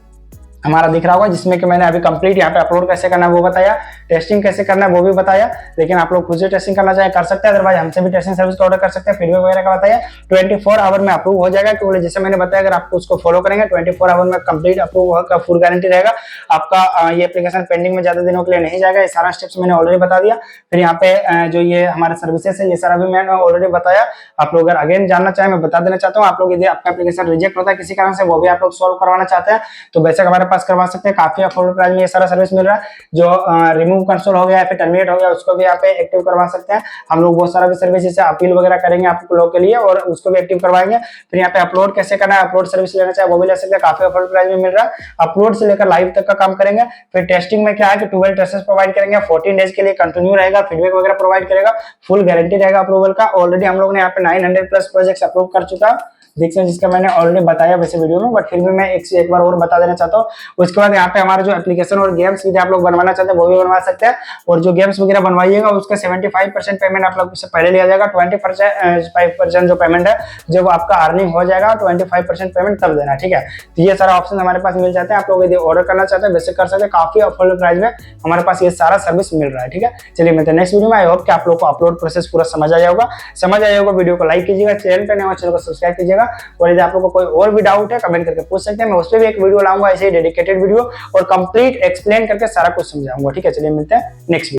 हमारा दिख रहा होगा जिसमें कि मैंने अभी कंप्लीट यहाँ पे अपलोड कैसे करना है वो बताया, टेस्टिंग कैसे करना है वो भी बताया। लेकिन आप लोग खुद से टेस्टिंग करना चाहे कर सकते हैं, अदरवाइज हमसे भी टेस्टिंग सर्विस का ऑर्डर कर सकते हैं। फीडबैक वगैरह का बताया 24 आवर में अप्रूव हो जाएगा, क्योंकि जैसे मैंने बताया अगर आप उसको फॉलो करेंगे 24 आवर में कंप्लीट अप्रूव का फुल गारंटी रहेगा। आपका ये एप्लीकेशन पेंडिंग में ज्यादा दिनों के लिए नहीं जाएगा, ये सारा स्टेप्स मैंने ऑलरेडी बता दिया। फिर यहाँ पे जो ये हमारे सर्विसेज है ये सारा भी मैंने ऑलरेडी बताया। आप लोग अगर अगेन जानना चाहे मैं बता देना चाहता हूँ, आप लोग यदि आपका एप्लीकेशन रिजेक्ट होता है किसी कारण से वो भी आप लोग सॉल्व करवाना चाहते हैं तो बेशक हमारे पास करवा सकते हैं, काफी अफोर्डेबल प्राइस में ये सारा सर्विस मिल रहा है। जो रिमूव कंसोल हो गया या फिर टर्मिनेट हो गया उसको भी आप एक्टिव करवा सकते हैं। हम लोग बहुत सारा भी सर्विस जैसे अपील वगैरह करेंगे आप लोगों के लिए और उसको भी एक्टिव करवाएंगे। फिर यहाँ पे अपलोड कैसे करना है, अपलोड सर्विस लेना चाहे वो भी ले सकते हैं, काफी अफोर्डेबल प्राइस में मिल रहा है। अपलोड से लेकर लाइव तक का काम करेंगे। फिर टेस्टिंग में क्या है कि 12 टेस्ट प्रोवाइड करेंगे, 14 डेज के लिए कंटिन्यू रहेगा, फीडबैक वगैरह प्रोवाइड करेगा, फुल गारंटी रहेगा अप्रूवल का। ऑलरेडी हम लोग ने यहाँ पे 900+ प्रोजेक्ट्स अप्रूव कर चुका है देखते हैं, जिसका मैंने ऑलरेडी बताया वैसे वीडियो में, बट फिर भी मैं एक से एक बार और बता देना चाहता हूँ। उसके बाद यहाँ पे हमारे जो एप्लीकेशन और गेम्स यदि आप लोग बनवाना चाहते हैं वो भी बनवा सकते हैं। और जो गेम्स वगैरह बनवाइएगा उसका 75% पेमेंट आप लोग से पहले लिया जाएगा, 25% जो पेमेंट है जब आपका अर्निंग हो जाएगा 25% पेमेंट तब देना। ठीक है, तो ये सारा ऑप्शन हमारे पास मिल जाते हैं। आप लोग यदि ऑर्डर करना चाहते हैं वैसे कर सकते हैं, काफी अफोर्डेबल प्राइस में हमारे पास ये सारा सर्विस मिल रहा है। ठीक है, चलिए मिलते हैं नेक्स्ट वीडियो में। आई होप कि आप लोग को अपलोड प्रोसेस पूरा समझ आया होगा। वीडियो को लाइक कीजिएगा, चैनल पर नए हो चैनल को सब्सक्राइब कीजिएगा। और यदि आप लोग को कोई और भी डाउट है कमेंट करके पूछ सकते हैं, मैं उस पर भी एक वीडियो लाऊंगा ऐसे ही डेडिकेटेड वीडियो और कंप्लीट एक्सप्लेन करके सारा कुछ समझाऊंगा। ठीक है, चलिए मिलते हैं नेक्स्ट वीडियो।